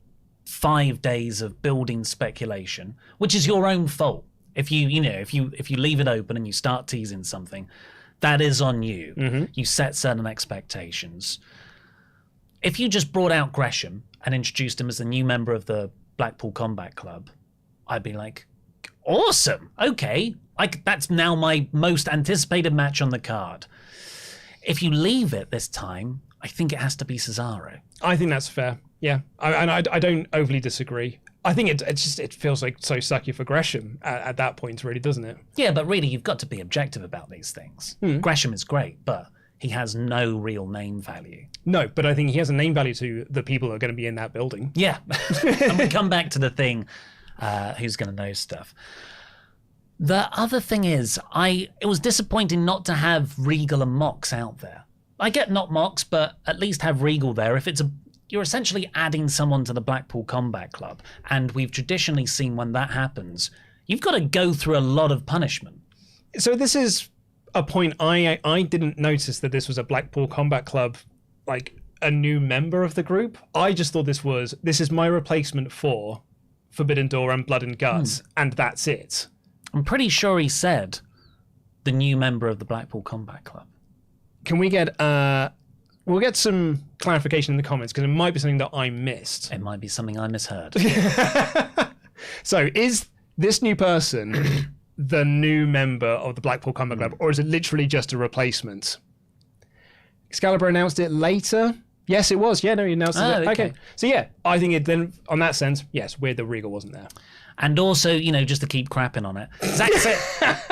5 days of building speculation, which is your own fault. If you leave it open and you start teasing something, that is on you. Mm-hmm. You set certain expectations. If you just brought out Gresham and introduced him as a new member of the Blackpool Combat Club, I'd be like, awesome. Okay. That's now my most anticipated match on the card. If you leave it this time, I think it has to be Cesaro. I think that's fair. Yeah. I don't overly disagree. I think it feels like so sucky for Gresham at that point, really, doesn't it? Yeah, but really, you've got to be objective about these things. Gresham is great, but he has no real name value. No, but I think he has a name value to the people that are going to be in that building. Yeah. And we come back to the thing, who's going to know stuff. The other thing is, it was disappointing not to have Regal and Mox out there. I get not Mox, but at least have Regal there. If you're essentially adding someone to the Blackpool Combat Club, and we've traditionally seen when that happens, you've got to go through a lot of punishment. So this is a point I didn't notice that this was a Blackpool Combat Club, like a new member of the group. I just thought this is my replacement for Forbidden Door and Blood and Guts, and that's it. I'm pretty sure he said the new member of the Blackpool Combat Club. Can we get we'll get some clarification in the comments, because it might be something that I missed. It might be something I misheard. So is this new person the new member of the Blackpool Combat Club, or is it literally just a replacement? Excalibur announced it later. Yes, it was. Yeah, no, he announced it. Okay. So yeah, I think it then, on that sense, yes, weird that Regal wasn't there. And also, just to keep crapping on it,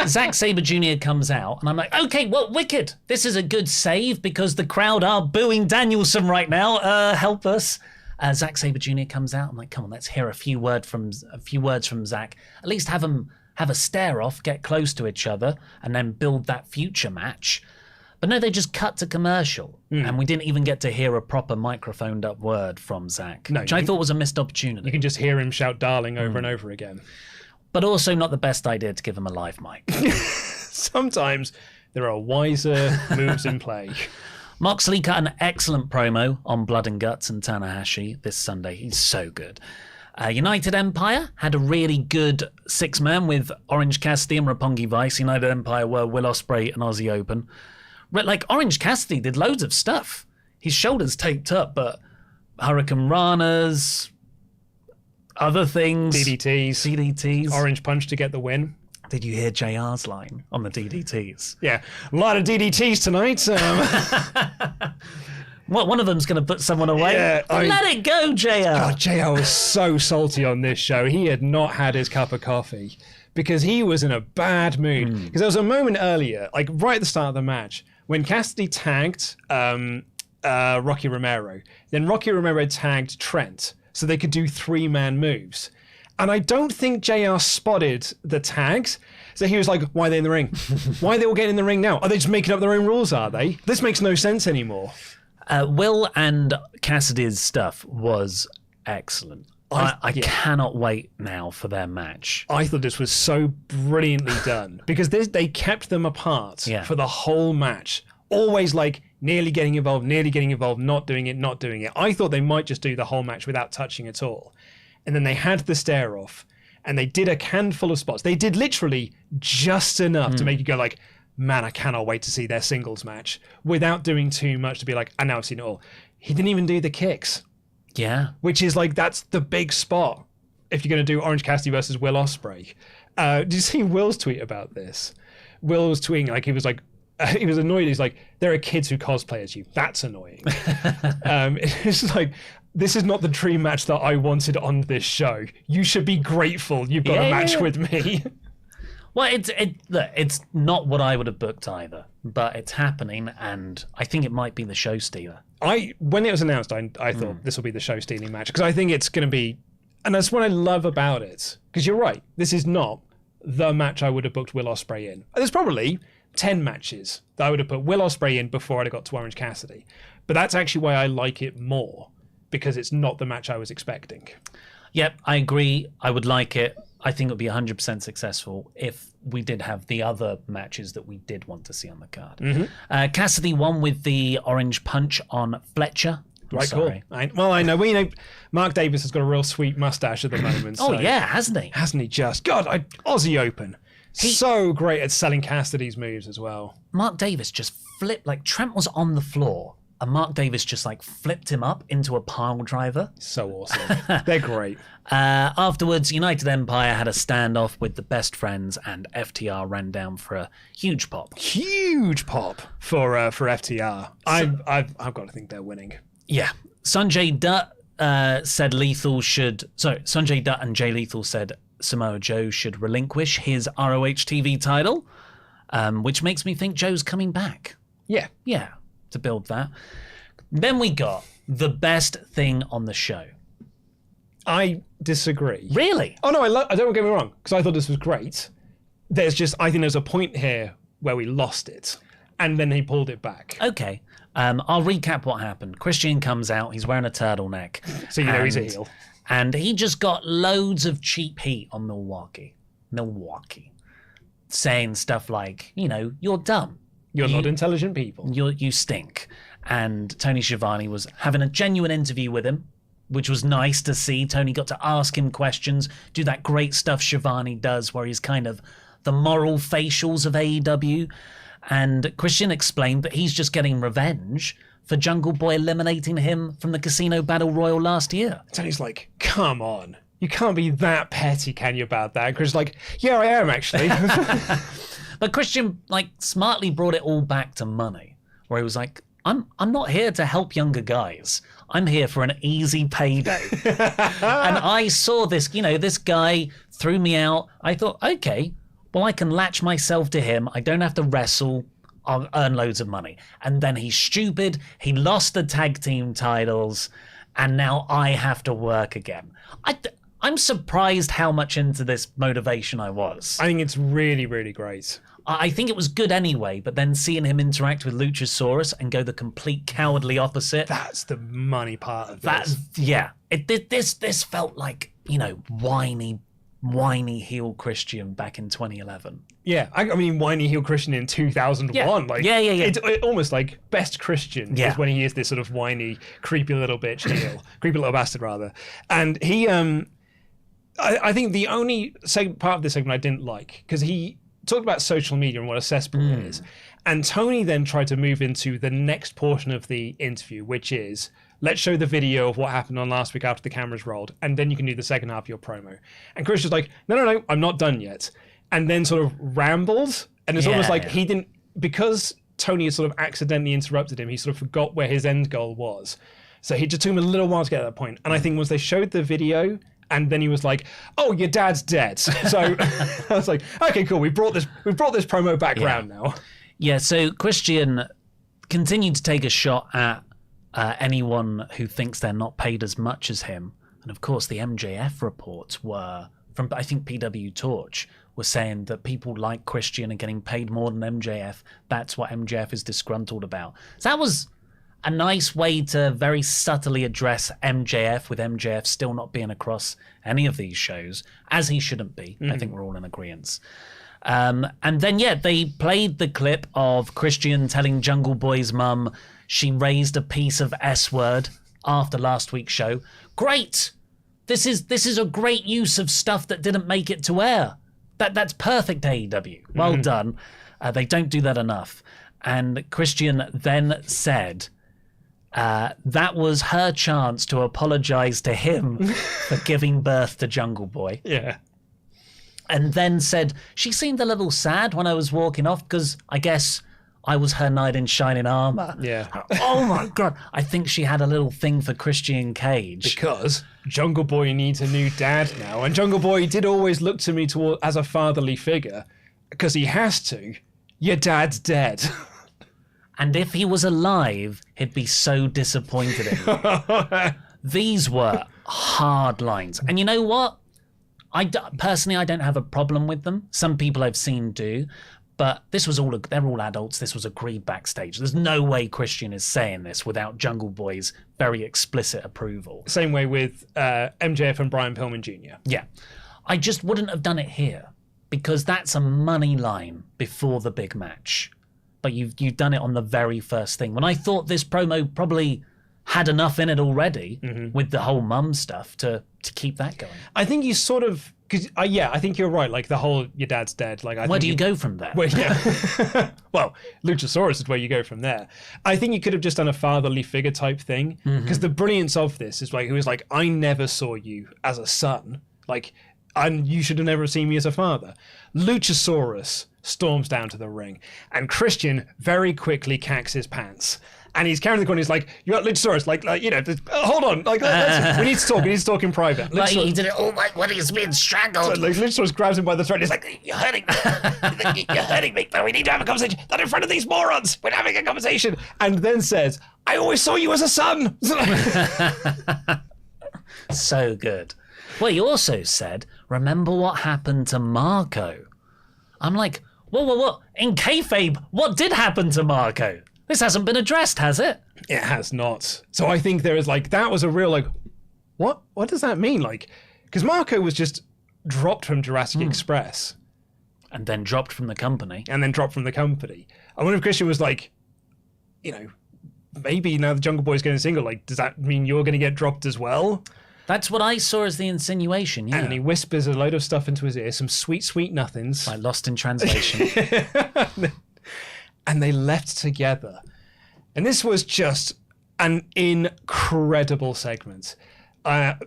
Zack Sabre Jr. comes out, and I'm like, okay, well, wicked. This is a good save because the crowd are booing Danielson right now. Help us. Zack Sabre Jr. comes out. I'm like, come on, let's hear a few words from Zack. At least have them have a stare off, get close to each other, and then build that future match. But no, they just cut to commercial, and we didn't even get to hear a proper microphoned up word from Zack, which I thought was a missed opportunity. You can just hear him shout "darling" over and over again. But also not the best idea to give him a live mic. Sometimes there are wiser moves in play. Moxley cut an excellent promo on Blood and Guts and Tanahashi this Sunday. He's so good. United Empire had a really good six-man with Orange Cassidy and Roppongi Vice. United Empire were Will Ospreay and Aussie Open. Like, Orange Cassidy did loads of stuff. His shoulders taped up, but Hurricane Ranas, other things. DDTs. Orange Punch to get the win. Did you hear JR's line on the DDTs? Yeah, a lot of DDTs tonight. What, one of them's going to put someone away? Yeah, Let it go, JR. God, JR was so salty on this show. He had not had his cup of coffee because he was in a bad mood. Because there was a moment earlier, like right at the start of the match, when Cassidy tagged Rocky Romero. Then Rocky Romero tagged Trent so they could do 3-man moves. And I don't think JR spotted the tags. So he was like, why are they in the ring? Why are they all getting in the ring now? Are they just making up their own rules, are they? This makes no sense anymore. Will and Cassidy's stuff was excellent. I cannot wait now for their match. I thought this was so brilliantly done because they kept them apart for the whole match. Always like nearly getting involved, not doing it. I thought they might just do the whole match without touching at all. And then they had the stare off and they did a handful of spots. They did literally just enough to make you go like, man, I cannot wait to see their singles match without doing too much to be like, I now have seen it all. He didn't even do the kicks. Yeah. Which is like, that's the big spot if you're going to do Orange Cassidy versus Will Ospreay. Did you see Will's tweet about this? Will was tweeting like, he was annoyed. He's like, there are kids who cosplay as you. That's annoying. It's like, this is not the dream match that I wanted on this show. You should be grateful you've got a match with me. Well, it's not what I would have booked either, but it's happening, and I think it might be the show stealer. When it was announced, I thought this will be the show stealing match because I think it's going to be, and that's what I love about it. Because you're right, this is not the match I would have booked Will Ospreay in. There's probably 10 matches that I would have put Will Ospreay in before I'd have got to Orange Cassidy, but that's actually why I like it more because it's not the match I was expecting. Yep, I agree. I would like it. I think it would be 100% successful if we did have the other matches that we did want to see on the card. Cassidy won with the orange punch on Fletcher. Right, cool. I know. We know Mark Davis has got a real sweet mustache at the moment. Oh, yeah, hasn't he? Hasn't he just? God, Aussie Open. So great at selling Cassidy's moves as well. Mark Davis just flipped, like Trent was on the floor and Mark Davis just like flipped him up into a pile driver. So awesome. They're great. Afterwards, United Empire had a standoff with the Best Friends, and FTR ran down for a huge pop. Huge pop for FTR. I've got to think they're winning. Yeah. Sanjay Dutt said Sanjay Dutt and Jay Lethal said Samoa Joe should relinquish his ROH TV title, which makes me think Joe's coming back. Yeah. Yeah, to build that. Then we got the best thing on the show. I disagree. Really? Oh, no, I don't get me wrong, because I thought this was great. I think there's a point here where we lost it, and then he pulled it back. Okay. I'll recap what happened. Christian comes out. He's wearing a turtleneck. So you know he's a heel. And he just got loads of cheap heat on Milwaukee. Saying stuff like, you're dumb. You're not intelligent people. You stink. And Tony Schiavone was having a genuine interview with him, which was nice to see. Tony got to ask him questions, do that great stuff Schiavone does where he's kind of the moral facials of AEW. And Christian explained that he's just getting revenge for Jungle Boy eliminating him from the Casino Battle Royal last year. Tony's like, come on. You can't be that petty, can you, about that? And Christian's like, yeah, I am, actually. But Christian, smartly brought it all back to money, where he was like, I'm not here to help younger guys. I'm here for an easy payday. And I saw this, this guy threw me out. I thought, okay, well, I can latch myself to him. I don't have to wrestle. I'll earn loads of money. And then he's stupid. He lost the tag team titles. And now I have to work again. I'm surprised how much into this motivation I was. I think it's really, really great. I think it was good anyway, but then seeing him interact with Luchasaurus and go the complete cowardly opposite. That's the money part of this. This felt like, whiny heel Christian back in 2011. Yeah, I mean, whiny heel Christian in 2001. Yeah. It's almost like best Christian is when he is this sort of whiny, creepy little bitch heel. Creepy little bastard, rather. And he, I think the only part of this segment I didn't like, because he talked about social media and what a cesspool it is. And Tony then tried to move into the next portion of the interview, which is, let's show the video of what happened on last week after the cameras rolled, and then you can do the second half of your promo. And Chris was like, no, I'm not done yet. And then sort of rambled. And it's almost like he didn't, because Tony had sort of accidentally interrupted him. He sort of forgot where his end goal was. So he just took him a little while to get to that point. And I think once they showed the video, and then he was like, "Oh, your dad's dead." So I was like, "Okay, cool. We brought this promo back round now." Yeah. So Christian continued to take a shot at anyone who thinks they're not paid as much as him. And of course, the MJF reports were from, I think, PW Torch was saying that people like Christian are getting paid more than MJF. That's what MJF is disgruntled about. So that was a nice way to very subtly address MJF, with MJF still not being across any of these shows, as he shouldn't be. I think we're all in agreement. And then, they played the clip of Christian telling Jungle Boy's mum she raised a piece of S-word after last week's show. Great! This is a great use of stuff that didn't make it to air. That's perfect, AEW. Well done. They don't do that enough. And Christian then said that was her chance to apologize to him for giving birth to Jungle Boy. Yeah. And then said she seemed a little sad when I was walking off because I guess I was her knight in shining armor. Yeah. Oh my God. I think she had a little thing for Christian Cage. Because Jungle Boy needs a new dad now. And Jungle Boy did always look to me as a fatherly figure because he has to. Your dad's dead. And if he was alive, he'd be so disappointed in you. These were hard lines. And you know what? Personally, I don't have a problem with them. Some people I've seen do. But they're all adults. This was agreed backstage. There's no way Christian is saying this without Jungle Boy's very explicit approval. Same way with MJF and Brian Pillman Jr. Yeah. I just wouldn't have done it here because that's a money line before the big match. But you've done it on the very first thing. When I thought this promo probably had enough in it already with the whole mum stuff to keep that going. I think you sort of... Because I think you're right. Like the whole "your dad's dead." Like, where do you go from there? Well, yeah. Well, Luchasaurus is where you go from there. I think you could have just done a fatherly figure type thing. Because the brilliance of this is like, he was like, "I never saw you as a son. Like, and you should have never seen me as a father." Luchasaurus storms down to the ring, and Christian very quickly cacks his pants. And he's carrying the corner. He's like, "You got Luchasaurus, hold on, we need to talk. We need to talk in private." Like he did it all like when he's being strangled. So, Luchasaurus grabs him by the throat. He's like, "You're hurting me. You're hurting me. But we need to have a conversation. Not in front of these morons. We're having a conversation." And then says, "I always saw you as a son." So good. Well, he also said, "Remember what happened to Marco?" I'm like, whoa. In kayfabe, what did happen to Marco? This hasn't been addressed, has it? It has not. So I think there is that was a real what? What does that mean? Because Marco was just dropped from Jurassic Express. And then dropped from the company. I wonder if Christian was maybe now the Jungle Boy's going single, does that mean you're going to get dropped as well? That's what I saw as the insinuation, yeah. And he whispers a load of stuff into his ear, some sweet, sweet nothings. Like Lost in Translation. And they left together. And this was just an incredible segment.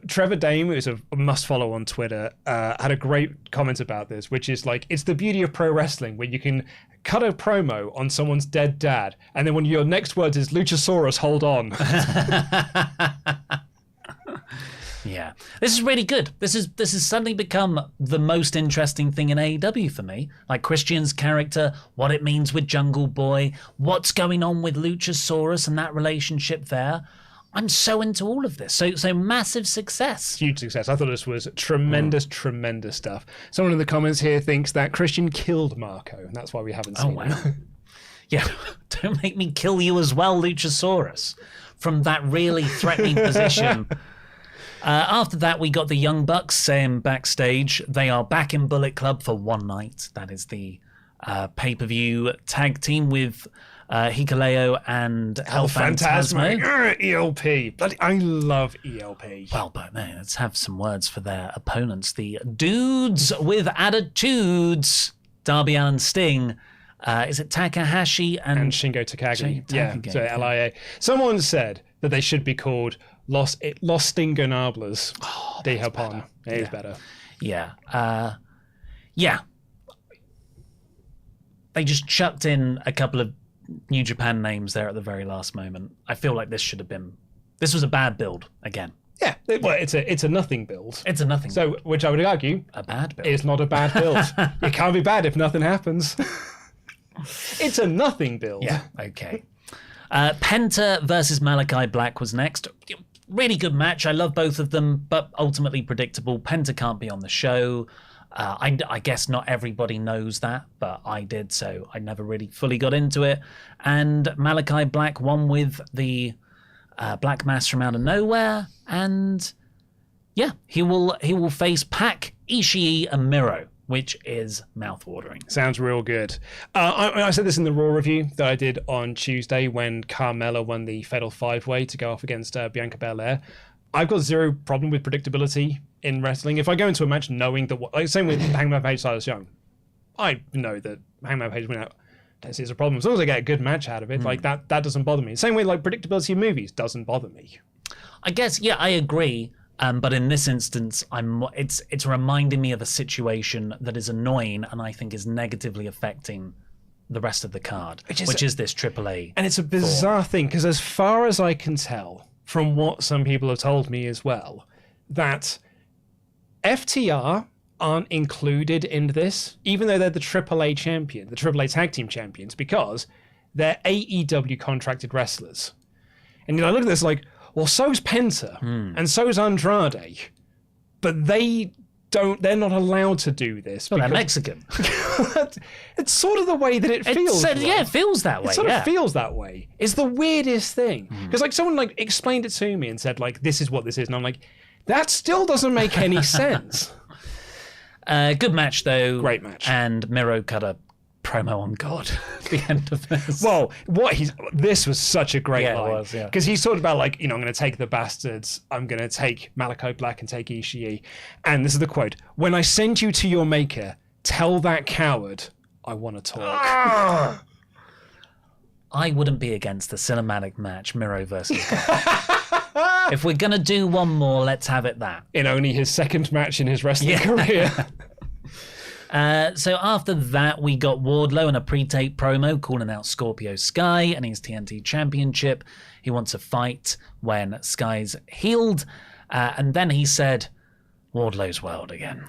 Trevor Dame, who's a must-follow on Twitter, had a great comment about this, which is it's the beauty of pro wrestling, where you can cut a promo on someone's dead dad, and then when your next words is Luchasaurus, hold on. Yeah, this is really good. This has suddenly become the most interesting thing in AEW for me. Like Christian's character, what it means with Jungle Boy, what's going on with Luchasaurus and that relationship there. I'm so into all of this. So massive success. Huge success. I thought this was tremendous stuff. Someone in the comments here thinks that Christian killed Marco, and that's why we haven't seen it. Yeah, don't make me kill you as well, Luchasaurus, from that really threatening position. After that, we got the Young Bucks saying backstage they are back in Bullet Club for one night. That is the pay-per-view tag team with Hikuleo and El Phantasmo. ELP. Bloody, I love ELP. Well, but man, let's have some words for their opponents. The Dudes with Attitudes, Darby Allin Sting. Is it Takahashi and Shingo Takagi? Yeah, so LIA. Someone said that they should be called Los Stingonables de Japón. It is better. Yeah. Yeah. They just chucked in a couple of New Japan names there at the very last moment. I feel like this was a bad build again. Yeah, well, it's a nothing build. It's a nothing. So, build. Which I would argue, a bad build. It's not a bad build. It can't be bad if nothing happens. It's a nothing build. Yeah. Okay. Penta versus Malachi Black was next. Really good match. I love both of them, but ultimately predictable. Penta can't be on the show. I guess not everybody knows that, but I did, so I never really fully got into it. And Malachi Black won with the Black Mass from out of nowhere, and yeah, he will face Pac, Ishii, and Miro, which is mouth-watering. Sounds real good. I said this in the Raw review that I did on Tuesday when Carmella won the Fatal 5-Way to go off against Bianca Belair. I've got zero problem with predictability in wrestling. If I go into a match knowing that, like same with Hangman Page, Silas Young, I know that Hangman Page went out. Don't see it's a problem as long as I get a good match out of it. Like that doesn't bother me. Same way, like predictability in movies doesn't bother me. I guess, yeah, I agree. But in this instance, it's reminding me of a situation that is annoying and I think is negatively affecting the rest of the card, which is this AAA. And it's a bizarre thing because as far as I can tell from what some people have told me as well, that FTR aren't included in this, even though they're the AAA champion, the AAA tag team champions, because they're AEW contracted wrestlers. And I look at this like, well, so's Penta and so's Andrade, but they're not allowed to do this. Well, they're Mexican. It's sort of the way that it feels. Yeah, it feels that way. It sort of feels that way. It's the weirdest thing. Because like someone like explained it to me and said like, this is what this is. And I'm like, that still doesn't make any sense. Good match though. Great match. And Miro cut a promo on God at the end of this. Well, this was such a great line. It was, yeah. Because he's talked about like, I'm going to take the bastards. I'm going to take Malachi Black and take Ishii. And this is the quote. When I send you to your maker, tell that coward I want to talk. I wouldn't be against the cinematic match, Miro versus God. If we're going to do one more, let's have it that. In only his second match in his wrestling career. So after that, we got Wardlow in a pre-tape promo calling out Scorpio Sky and his TNT Championship. He wants a fight when Sky's healed. And then he said, Wardlow's world again.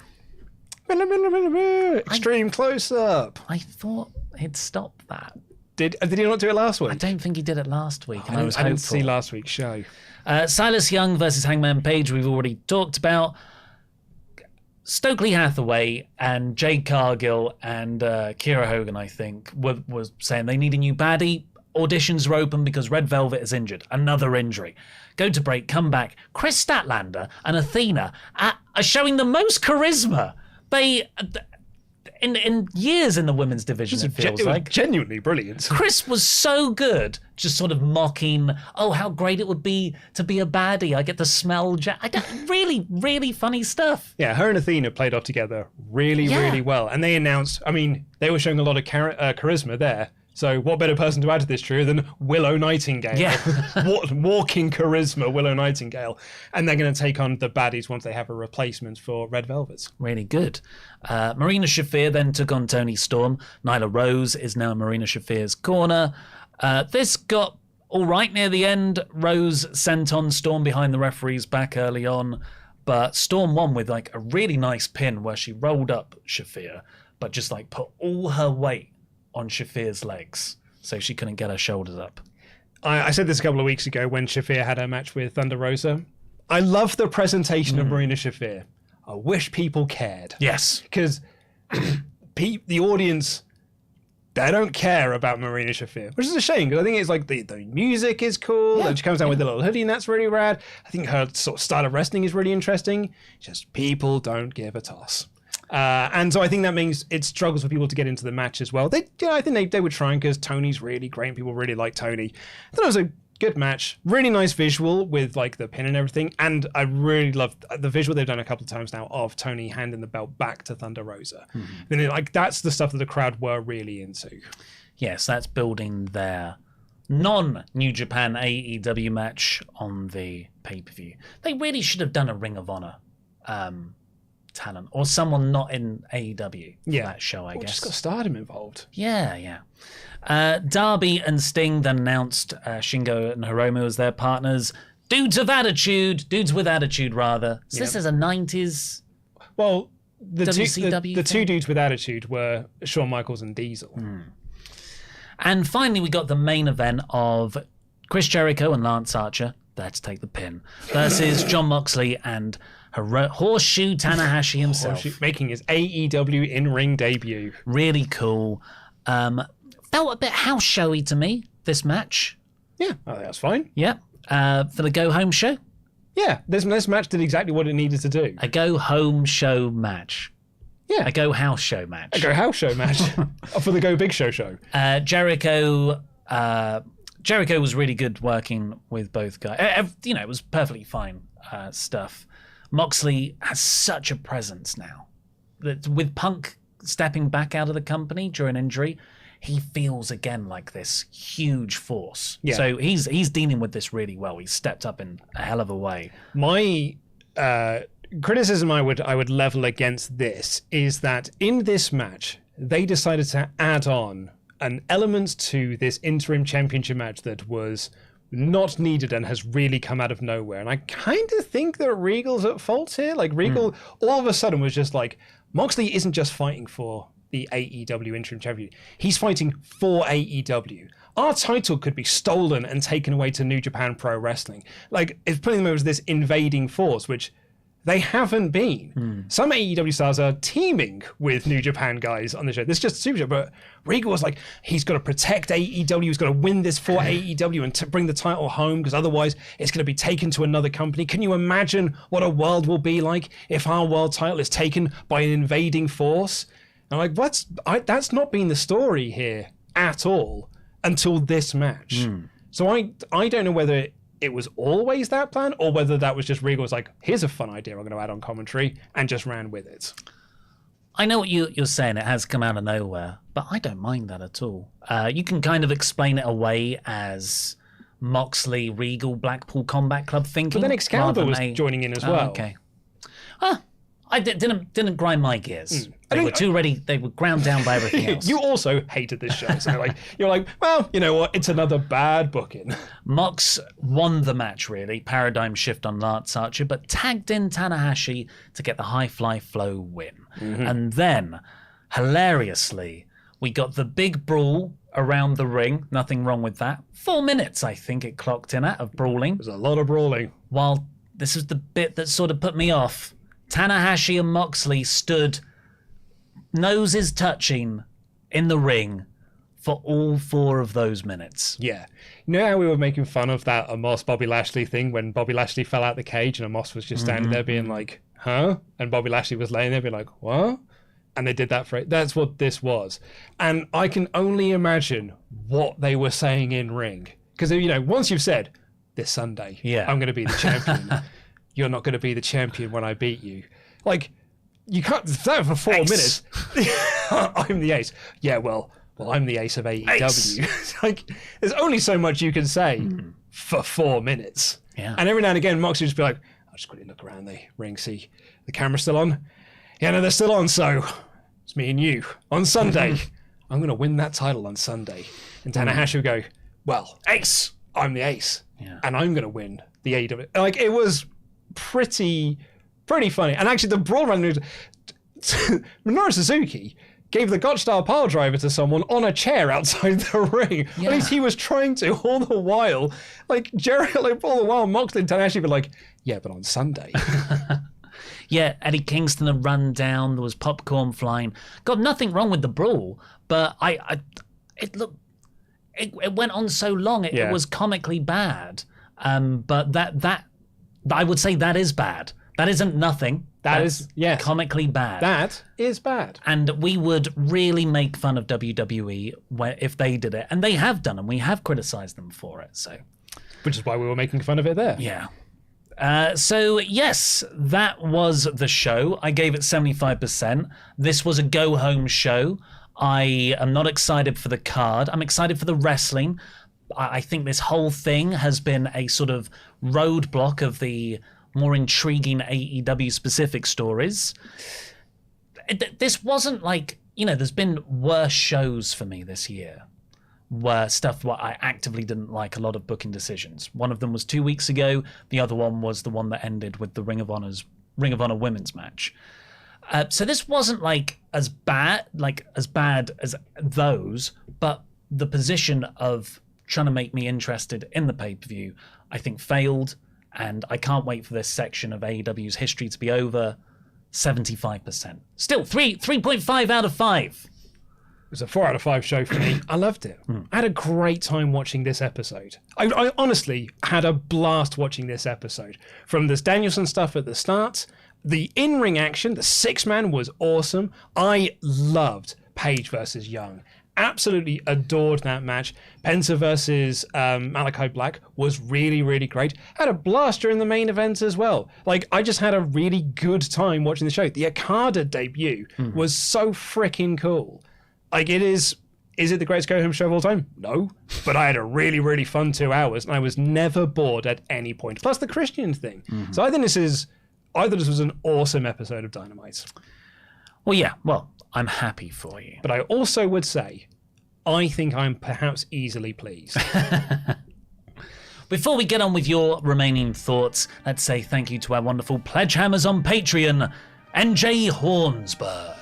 Extreme close-up. I thought he'd stop that. Did he not do it last week? I don't think he did it last week. I didn't see last week's show. Silas Young versus Hangman Page, we've already talked about. Stokely Hathaway and Jade Cargill and Kiera Hogan, I think, was saying they need a new baddie. Auditions are open because Red Velvet is injured. Another injury. Go to break, come back. Chris Statlander and Athena are showing the most charisma. They... In years in the women's division, it feels like. Genuinely brilliant. Chris was so good, just sort of mocking, oh, how great it would be to be a baddie. I get to smell... really, really funny stuff. Yeah, her and Athena played off together really well. And they announced, they were showing a lot of charisma there. So what better person to add to this trio than Willow Nightingale? Yeah. Walking charisma, Willow Nightingale. And they're going to take on the baddies once they have a replacement for Red Velvets. Really good. Marina Shafir then took on Toni Storm. Nyla Rose is now in Marina Shafir's corner. This got all right near the end. Rose sent on Storm behind the referee's back early on. But Storm won with like a really nice pin where she rolled up Shafir, but just like put all her weight on Shafir's legs, so she couldn't get her shoulders up. I said this a couple of weeks ago when Shafir had her match with Thunder Rosa. I love the presentation of Marina Shafir. I wish people cared. Yes. Because the audience, they don't care about Marina Shafir, which is a shame because I think it's like the music is cool and she comes down with a little hoodie and that's really rad. I think her sort of style of wrestling is really interesting. Just people don't give a toss. And so I think that means it struggles for people to get into the match as well. I think they were trying because Tony's really great and people really like Tony. I thought it was a good match. Really nice visual with like the pin and everything. And I really loved the visual they've done a couple of times now of Tony handing the belt back to Thunder Rosa. And like that's the stuff that the crowd were really into. Yes, that's building their non-New Japan AEW match on the pay-per-view. They really should have done a Ring of Honor talent or someone not in AEW for that show, I guess. Just got Stardom involved. Yeah. Darby and Sting then announced Shingo and Hiromu as their partners. Dudes with attitude. So this is a 90s Well, the WCW two, the two dudes with attitude were Shawn Michaels and Diesel. And finally, we got the main event of Chris Jericho and Lance Archer, there to take the pin, versus Jon Moxley and Horseshoe Tanahashi himself. Making his AEW in-ring debut. Really cool. Felt a bit house showy to me, this match. Yeah, I think that's fine. Yeah. For the go-home show? Yeah, this match did exactly what it needed to do. A go-home show match. Yeah. A go-house show match. A go-house show match. For the Go Big Show show. Jericho was really good working with both guys. It was perfectly fine stuff. Moxley has such a presence now that with Punk stepping back out of the company during injury, he feels again like this huge force. Yeah. So he's dealing with this really well. He's stepped up in a hell of a way. My criticism I would level against this is that in this match they decided to add on an element to this interim championship match that was not needed and has really come out of nowhere. And I kind of think that Regal's at fault here. Like Regal all of a sudden was just like, Moxley isn't just fighting for the AEW interim champion. He's fighting for AEW. Our title could be stolen and taken away to New Japan Pro Wrestling. Like, it's putting them as this invading force, which they haven't been. Some AEW stars are teaming with New Japan guys on the show. This is just super show, but Regal was like, he's got to protect AEW. He's got to win this for AEW and to bring the title home because otherwise it's going to be taken to another company. Can you imagine what a world will be like if our world title is taken by an invading force? And I'm like, that's not been the story here at all until this match. So I don't know whether it was always that plan or whether that was just Regal was like, here's a fun idea I'm going to add on commentary and just ran with it. I know what you're saying. It has come out of nowhere, but I don't mind that at all. You can kind of explain it away as Moxley, Regal, Blackpool Combat Club thinking. But then Excalibur was joining in as well. Okay. I didn't grind my gears. They were too ready. They were ground down by everything else. You also hated this show, so you're like, well, you know what? It's another bad booking. Mox won the match, really. Paradigm shift on Lance Archer, but tagged in Tanahashi to get the high fly flow win. And then, hilariously, we got the big brawl around the ring. Nothing wrong with that. 4 minutes, I think it clocked in at, of brawling. There's a lot of brawling. While this is the bit that sort of put me off. Tanahashi and Moxley stood noses touching in the ring for all 4 of those minutes. Yeah. You know how we were making fun of that Amos Bobby Lashley thing when Bobby Lashley fell out the cage and Amos was just standing there being like, huh? And Bobby Lashley was laying there being like, what? And they did that for it. That's what this was. And I can only imagine what they were saying in ring. Because, once you've said, this Sunday, I'm going to be the champion. You're not going to be the champion when I beat you. Like, you can't that for 4 minutes. I'm the ace. Yeah, well, I'm the ace of AEW. Like, there's only so much you can say for 4 minutes. Yeah. And every now and again, Mox would just be like, I'll just quickly look around the ring, see the camera's still on. Yeah, no, they're still on, so it's me and you. On Sunday, I'm going to win that title on Sunday. And Tanahashi would go, well, ace, I'm the ace. Yeah. And I'm going to win the AEW. Like, it was pretty funny. And actually the brawl around Minoru Suzuki gave the Gotch style pile driver to someone on a chair outside the ring. At least he was trying to all the while. Like Jericho, all the while Moxley and Tanahashi were like, yeah, but on Sunday. Yeah, Eddie Kingston had run down, there was popcorn flying. God, nothing wrong with the brawl, but it went on so long, it was comically bad. But that I would say that is bad. That isn't nothing. That's comically bad. That is bad. And we would really make fun of WWE if they did it. And they have done, and we have criticized them for it. So, which is why we were making fun of it there. Yeah. So, yes, that was the show. I gave it 75%. This was a go-home show. I am not excited for the card. I'm excited for the wrestling. I think this whole thing has been a sort of roadblock of the more intriguing AEW specific stories. This wasn't like, there's been worse shows for me this year were stuff what I actively didn't like, a lot of booking decisions. One of them was 2 weeks ago. The other one was the one that ended with the Ring of Honor women's match. So this wasn't as bad as those, but the position of trying to make me interested in the pay-per-view, I think failed, and I can't wait for this section of AEW's history to be over. 75%. Still 3.5 out of 5. It was a 4 out of 5 show for me. I loved it. I had a great time watching this episode. I honestly had a blast watching this episode. From this Danielson stuff at the start, the in-ring action, the 6-man was awesome. I loved Page versus Young. Absolutely adored that match. Penta versus Malachi Black was really, really great. Had a blast during the main event as well. I just had a really good time watching the show. The Okada debut was so freaking cool. Is it the greatest go-home show of all time? No. But I had a really, really fun 2 hours, and I was never bored at any point. Plus the Christian thing. So I thought this was an awesome episode of Dynamite. Well, yeah. Well, I'm happy for you. But I also would say, I think I'm perhaps easily pleased. Before we get on with your remaining thoughts, let's say thank you to our wonderful Pledgehammers on Patreon, NJ Hornsberg.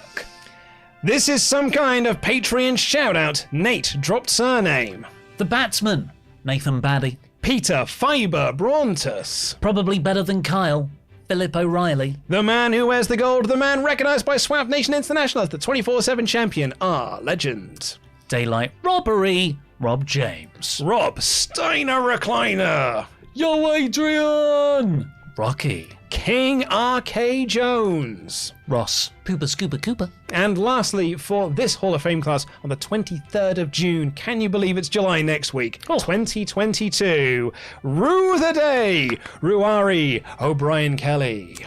This is some kind of Patreon shout-out. Nate dropped surname. The Batsman, Nathan Baddy. Peter Fiber Brauntus. Probably better than Kyle, Philip O'Reilly. The man who wears the gold, the man recognised by Swav Nation International as the 24/7 champion, our legend. Daylight Robbery, Rob James. Rob Steiner Recliner. Yo, Adrian. Rocky. King R.K. Jones. Ross Pooper Scooper Cooper. And lastly, for this Hall of Fame class on the 23rd of June, can you believe it's July next week? 2022. Rue the Day, Ruari O'Brien Kelly.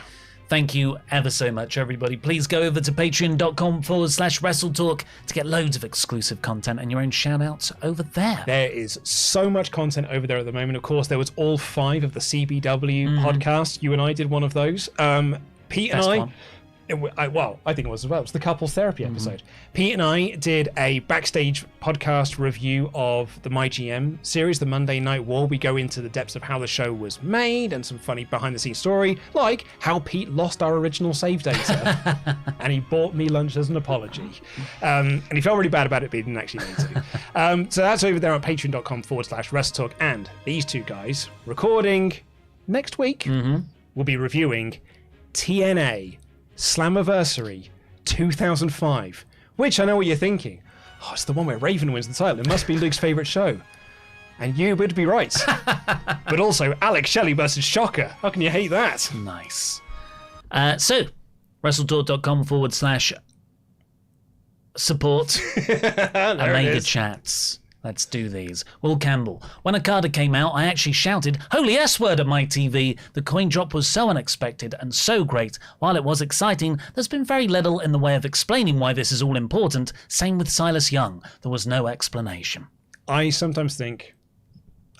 Thank you ever so much, everybody. Please go over to patreon.com/WrestleTalk to get loads of exclusive content and your own shout-outs over there. There is so much content over there at the moment. Of course, there was all 5 of the CBW podcasts. You and I did one of those. Pete and I... I think it was as well. It was the couples therapy episode. Pete and I did a backstage podcast review of the My GM series, the Monday Night War. We go into the depths of how the show was made and some funny behind-the-scenes story, like how Pete lost our original save data and he bought me lunch as an apology. And he felt really bad about it, but he didn't actually mean to. So that's over there on patreon.com/WrestleTalk. And these two guys, recording next week, will be reviewing TNA Slammiversary 2005, which I know what you're thinking. Oh, it's the one where Raven wins the title. It must be Luke's favourite show. And you would be right. But also Alex Shelley versus Shocker. How can you hate that? Nice. So, WrestleTalk.com/support Omegachats. Let's do these. Will Campbell. When Okada came out, I actually shouted, "Holy S-word" at my TV. The coin drop was so unexpected and so great. While it was exciting, there's been very little in the way of explaining why this is all important. Same with Silas Young. There was no explanation. I sometimes think...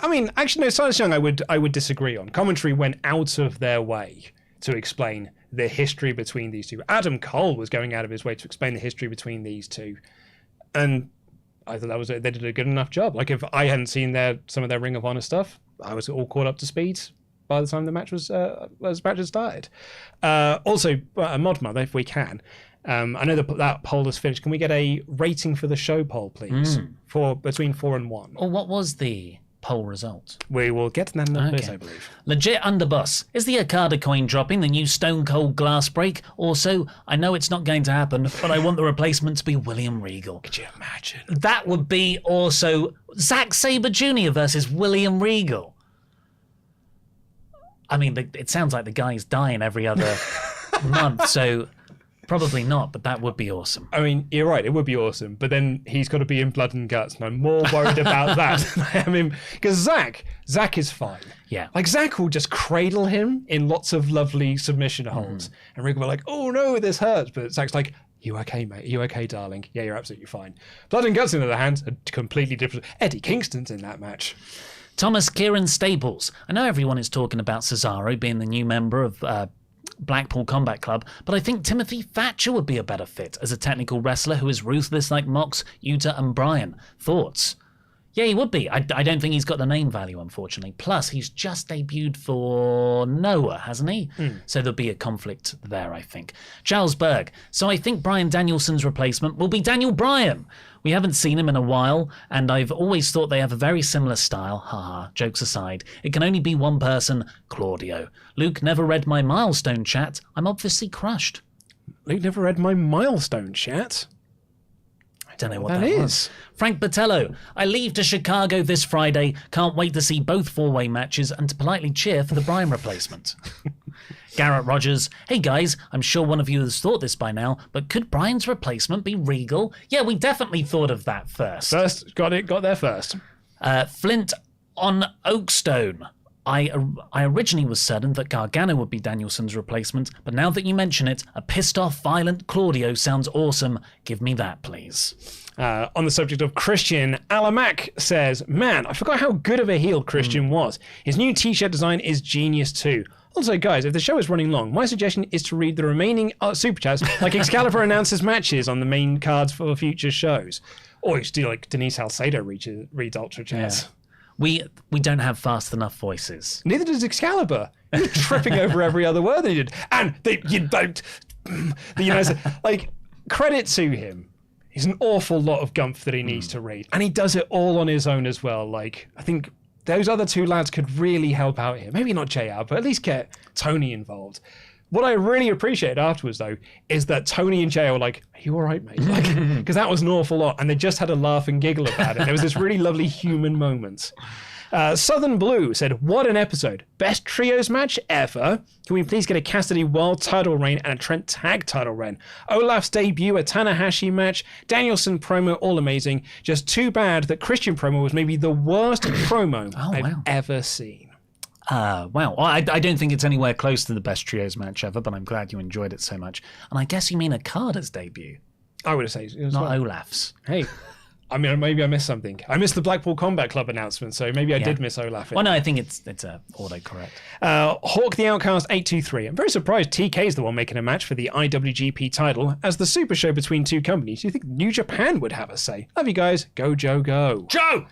actually, no, Silas Young I would disagree on. Commentary went out of their way to explain the history between these two. Adam Cole was going out of his way to explain the history between these two. And... I thought they did a good enough job. If I hadn't seen some of their Ring of Honor stuff, I was all caught up to speed by the time the match was match had started. Also, a mod mother, if we can. I know that poll is finished. Can we get a rating for the show poll, please? For between 4 and 1. Or what was the poll result? We will get to that in a bit, I believe. Legit Underboss. Is the Okada coin dropping the new Stone Cold glass break? Also, I know it's not going to happen, but I want the replacement to be William Regal. Could you imagine? That would be also Zack Sabre Jr. versus William Regal. It sounds like the guy's dying every other month, so... Probably not, but that would be awesome. You're right, it would be awesome, but then he's got to be in blood and guts, and I'm more worried about that than I am him. Because Zack is fine. Yeah. Zack will just cradle him in lots of lovely submission holds, and Rick will be like, "Oh no, this hurts," but Zack's like, "You okay, mate? You okay, darling? Yeah, you're absolutely fine." Blood and guts, on the other hand, are completely different. Eddie Kingston's in that match. Thomas Kieran Staples. I know everyone is talking about Cesaro being the new member of Blackpool Combat Club, but I think Timothy Thatcher would be a better fit as a technical wrestler who is ruthless like Mox, Yuta and Bryan. Thoughts? Yeah, he would be. I don't think he's got the name value, unfortunately. Plus, he's just debuted for Noah, hasn't he? So there'll be a conflict there, I think. Charles Berg. So I think Bryan Danielson's replacement will be Daniel Bryan. We haven't seen him in a while, and I've always thought they have a very similar style. Haha, jokes aside. It can only be one person, Claudio. Luke never read my milestone chat. I'm obviously crushed. Luke never read my milestone chat. I don't know what that is. Frank Botello. I leave to Chicago this Friday. Can't wait to see both four-way matches and to politely cheer for the Bryan replacement. Garrett Rogers. Hey guys, I'm sure one of you has thought this by now, but could Bryan's replacement be Regal? Yeah, we definitely thought of that first. Got there first. Flint on Oakstone. I originally was certain that Gargano would be Danielson's replacement, but now that you mention it, a pissed-off, violent Claudio sounds awesome. Give me that, please. On the subject of Christian, Alamac says, man, I forgot how good of a heel Christian was. His new t-shirt design is genius too. Also, guys, if the show is running long, my suggestion is to read the remaining super chats like Excalibur announces matches on the main cards for future shows. Or you should do like Denise Salcedo reads ultra chats. Yeah. We don't have fast enough voices. Neither does Excalibur. You're tripping over every other word that he did. And you don't... You know, like, credit to him. He's an awful lot of gumph that he needs to read. And he does it all on his own as well. Like, I think those other two lads could really help out here. Maybe not JR, but at least get Tony involved. What I really appreciated afterwards, though, is that Tony and JR were like, are you all right, mate? Because that was an awful lot. And they just had a laugh and giggle about it. There was this really lovely human moment. Southern Blue said, what an episode. Best trios match ever. Can we please get a Cassidy World title reign and a Trent tag title reign? Olaf's debut, a Tanahashi match, Danielson promo, all amazing. Just too bad that Christian promo was maybe the worst promo I've ever seen. Wow. Well, I don't think it's anywhere close to the best trios match ever, but I'm glad you enjoyed it so much. And I guess you mean Okada's debut. I would have said it was not Olaf's. Hey. I mean, maybe I missed something. I missed the Blackpool Combat Club announcement, so maybe I did miss Olaf. Well, no, I think it's autocorrect. Hawk the Outcast 823. I'm very surprised TK is the one making a match for the IWGP title as the super show between two companies. Do you think New Japan would have a say? Love you guys. Go, Joe, go. Joe!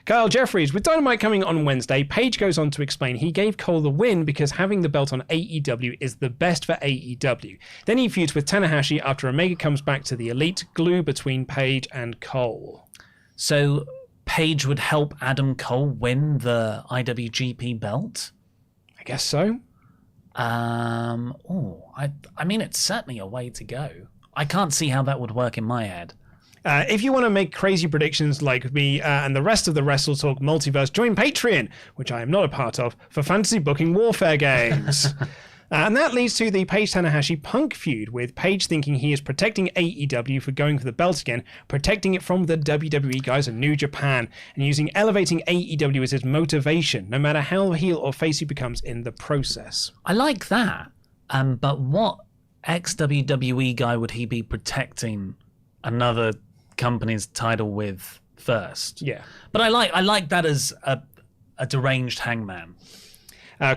Kyle Jeffries, with Dynamite coming on Wednesday, Page goes on to explain he gave Cole the win because having the belt on AEW is the best for AEW. Then he feuds with Tanahashi after Omega comes back to the elite glue between Page and Cole. So Page would help Adam Cole win the IWGP belt? I guess so. I mean, it's certainly a way to go. I can't see how that would work in my head. If you want to make crazy predictions like me and the rest of the WrestleTalk multiverse, join Patreon, which I am not a part of, for fantasy booking warfare games. And that leads to the Page Tanahashi Punk feud, with Page thinking he is protecting AEW for going for the belt again, protecting it from the WWE guys in New Japan, and using elevating AEW as his motivation, no matter how heel or face he becomes in the process. I like that. But what ex-WWE guy would he be protecting another company's title with first? Yeah. But I like that as a deranged Hangman.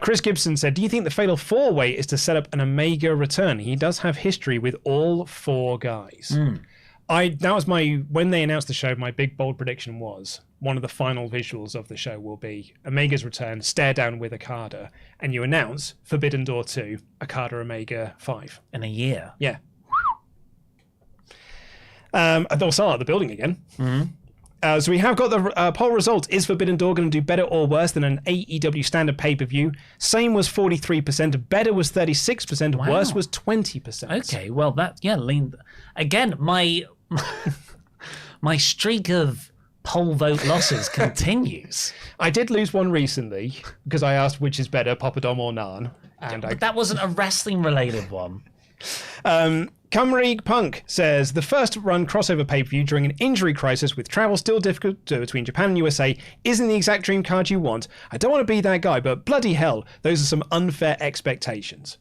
Chris Gibson said, do you think the Fatal 4-Way is to set up an Omega return? He does have history with all four guys. That was when they announced the show, my big bold prediction was one of the final visuals of the show will be Omega's return, stare down with Okada, and you announce Forbidden Door 2, Okada Omega 5. In a year? Yeah. They'll sell out the building again. So we have got the poll results. Is Forbidden Door going to do better or worse than an AEW standard pay-per-view? Same was 43%, better was 36%, worse was 20%. Okay, well lean. Again, my streak of poll vote losses continues. I did lose one recently because I asked which is better, Papadom or Naan. But that wasn't a wrestling-related one. Cumry Punk says, the first run crossover pay-per-view during an injury crisis with travel still difficult between Japan and USA isn't the exact dream card you want. I don't want to be that guy, but bloody hell, those are some unfair expectations.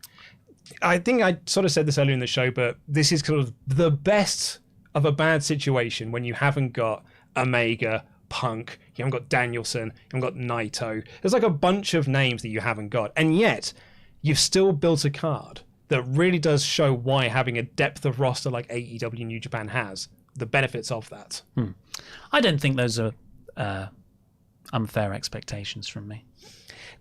I think I sort of said this earlier in the show, but this is sort of the best of a bad situation when you haven't got Omega, Punk, you haven't got Danielson, you haven't got Naito. There's like a bunch of names that you haven't got, and yet you've still built a card that really does show why having a depth of roster like AEW New Japan has, the benefits of that. I don't think those are unfair expectations from me.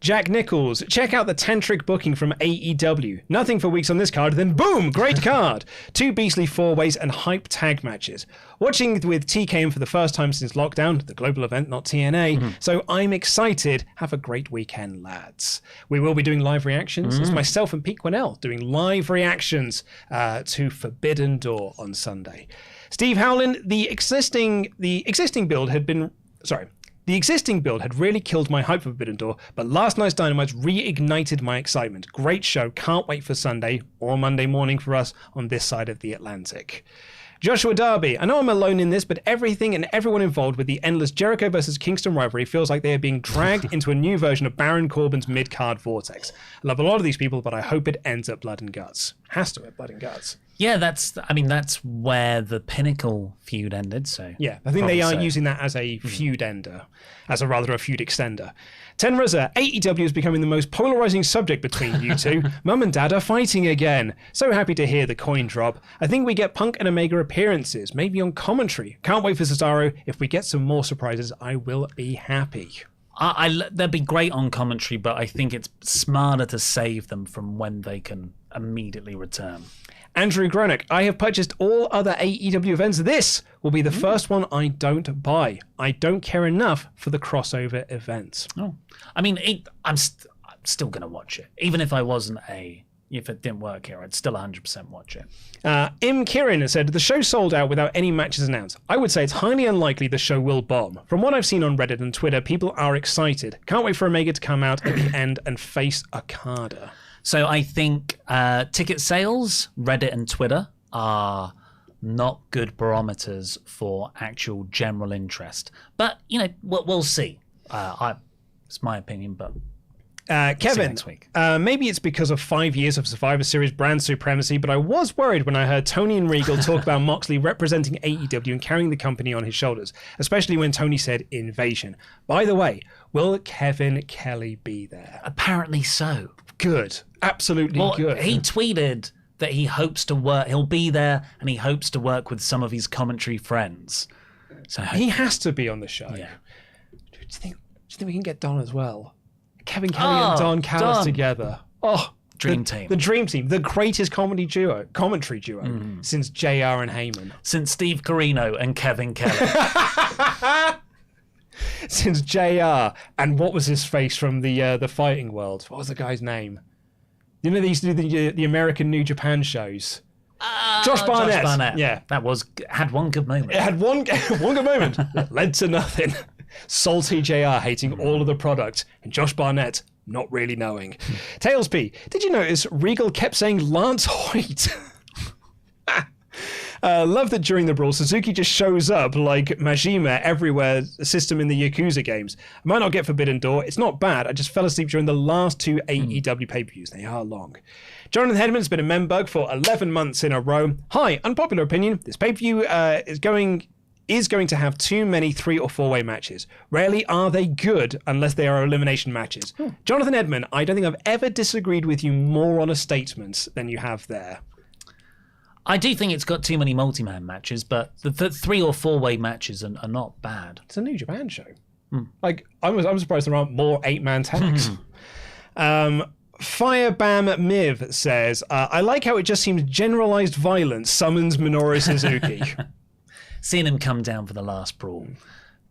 Jack Nichols, check out the tantric booking from AEW. Nothing for weeks on this card, then boom, great card. 2 beastly 4-ways and hype tag matches. Watching with TKM for the first time since lockdown, the global event, not TNA, so I'm excited. Have a great weekend, lads. We will be doing live reactions. It's myself and Pete Quinnell doing live reactions to Forbidden Door on Sunday. Steve Howland, the existing build had really killed my hype for Forbidden Door, but last night's Dynamite reignited my excitement. Great show. Can't wait for Sunday or Monday morning for us on this side of the Atlantic. Joshua Darby, I know I'm alone in this, but everything and everyone involved with the endless Jericho versus Kingston rivalry feels like they are being dragged into a new version of Baron Corbin's mid-card vortex. I love a lot of these people, but I hope it ends at blood and guts. Has to at blood and guts. Yeah, that's where the Pinnacle feud ended. So yeah, I think they are using that as a feud ender, a feud extender. Tenreza, AEW is becoming the most polarizing subject between you two. Mum and Dad are fighting again. So happy to hear the coin drop. I think we get Punk and Omega appearances, maybe on commentary. Can't wait for Cesaro. If we get some more surprises, I will be happy. They'd be great on commentary, but I think it's smarter to save them from when they can immediately return. Andrew Gronick, I have purchased all other AEW events. This will be the first one I don't buy. I don't care enough for the crossover events. Oh, I mean, I'm still going to watch it. Even if if it didn't work here, I'd still 100% watch it. Im Kirin said, the show sold out without any matches announced. I would say it's highly unlikely the show will bomb. From what I've seen on Reddit and Twitter, people are excited. Can't wait for Omega to come out at the end and face Okada. So I think ticket sales, Reddit and Twitter are not good barometers for actual general interest. But, we'll see. It's my opinion, but Kevin, maybe it's because of 5 years of Survivor Series brand supremacy, but I was worried when I heard Tony and Regal talk about Moxley representing AEW and carrying the company on his shoulders, especially when Tony said invasion. By the way, will Kevin Kelly be there? Apparently so. Good. Absolutely good. He tweeted that he hopes to work. He'll be there and he hopes to work with some of his commentary friends. So he has to be on the show. Yeah. Do you think we can get Don as well? Kevin Kelly and Don Callis together. Oh, dream team. The dream team. The greatest commentary duo since JR and Heyman. Since Steve Corino and Kevin Kelly. Since JR and what was his face from the fighting world? What was the guy's name? They used to do the American New Japan shows. Josh Barnett. Yeah, that had one good moment. It had one good moment that led to nothing. Salty JR hating all of the product, and Josh Barnett not really knowing. Tails P, did you notice Regal kept saying Lance Hoyt? Love that during the brawl, Suzuki just shows up like Majima everywhere, a system in the Yakuza games. I might not get Forbidden Door. It's not bad. I just fell asleep during the last 2 AEW pay-per-views. They are long. Jonathan Hedman's been a membug for 11 months in a row. Hi, unpopular opinion. This pay-per-view is going to have too many 3 or 4-way matches. Rarely are they good unless they are elimination matches. Jonathan Edmond, I don't think I've ever disagreed with you more on a statement than you have there. I do think it's got too many multi-man matches, but the 3 or 4-way matches are not bad. It's a New Japan show. Like, I'm surprised there aren't more 8-man tags. Firebam Miv says, I like how it just seems generalized violence summons Minoru Suzuki. Seeing him come down for the last brawl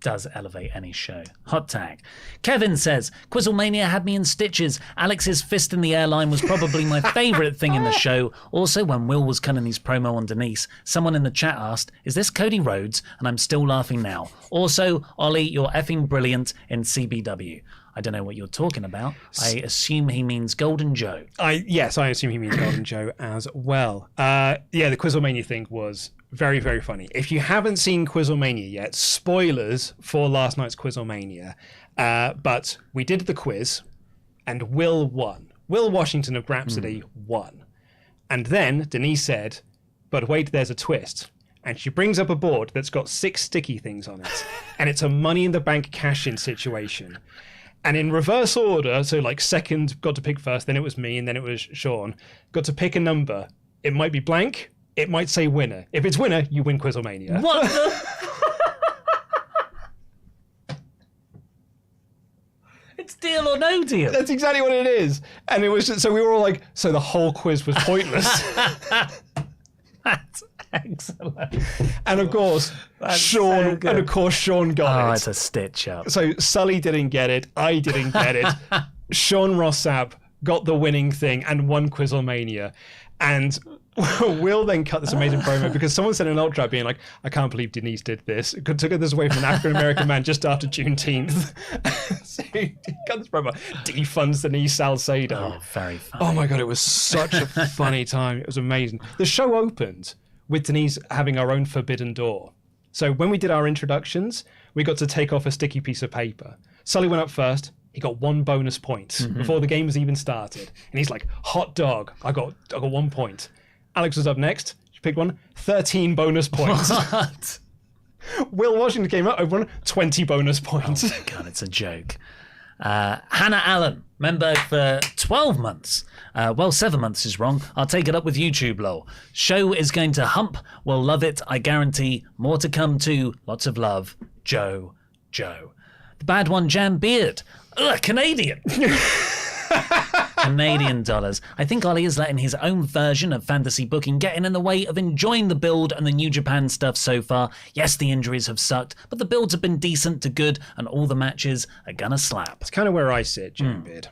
does elevate any show. Hot tag. Kevin says, Quizzlemania had me in stitches. Alex's fist in the airline was probably my favourite thing in the show. Also, when Will was cutting his promo on Denise, someone in the chat asked, is this Cody Rhodes? And I'm still laughing now. Also, Ollie, you're effing brilliant in CBW. I don't know what you're talking about. I assume he means Golden Joe. Yes, I assume he means Golden Joe as well. The Quizzlemania thing was very, very funny. If you haven't seen Quizzlemania yet, spoilers for last night's Quizzlemania. But we did the quiz, and Will won. Will Washington of Grapsody won. And then Denise said, but wait, there's a twist. And she brings up a board that's got 6 sticky things on it. And it's a Money in the Bank cash-in situation. And in reverse order, so like second got to pick first, then it was me, and then it was Sean, got to pick a number. It might be blank. It might say winner. If it's winner, you win Quizzlemania. What the? It's deal or no deal. That's exactly what it is. And it was just, so we were all like, so the whole quiz was pointless. That's excellent. And of course, Sean got it. Oh, it's a stitch up. So Sully didn't get it. I didn't get it. Sean Rossap got the winning thing and won Quizlemania. And Will then cut this amazing promo because someone said in an ultra being like, I can't believe Denise did this. It took this away from an African-American man just after Juneteenth. So he cut this promo. Defunds Denise Salcedo. Oh, very funny. Oh my God, it was such a funny time. It was amazing. The show opened with Denise having our own Forbidden Door. So when we did our introductions, we got to take off a sticky piece of paper. Sully went up first. He got 1 bonus point before the game was even started. And he's like, hot dog. I got 1 point. Alex was up next. She picked one. 13 bonus points. What? Will Washington came up, over 20 bonus points. Oh my God, it's a joke. Hannah Allen, member for 12 months. 7 months is wrong. I'll take it up with YouTube, lol. Show is going to hump. We'll love it, I guarantee. More to come too. Lots of love. Joe. The bad one, Jam Beard. Ugh, Canadian. Canadian dollars. I think Ollie is letting his own version of fantasy booking get in the way of enjoying the build and the New Japan stuff so far. Yes, the injuries have sucked, but the builds have been decent to good, and all the matches are gonna slap. It's kind of where I sit, Jam Beard.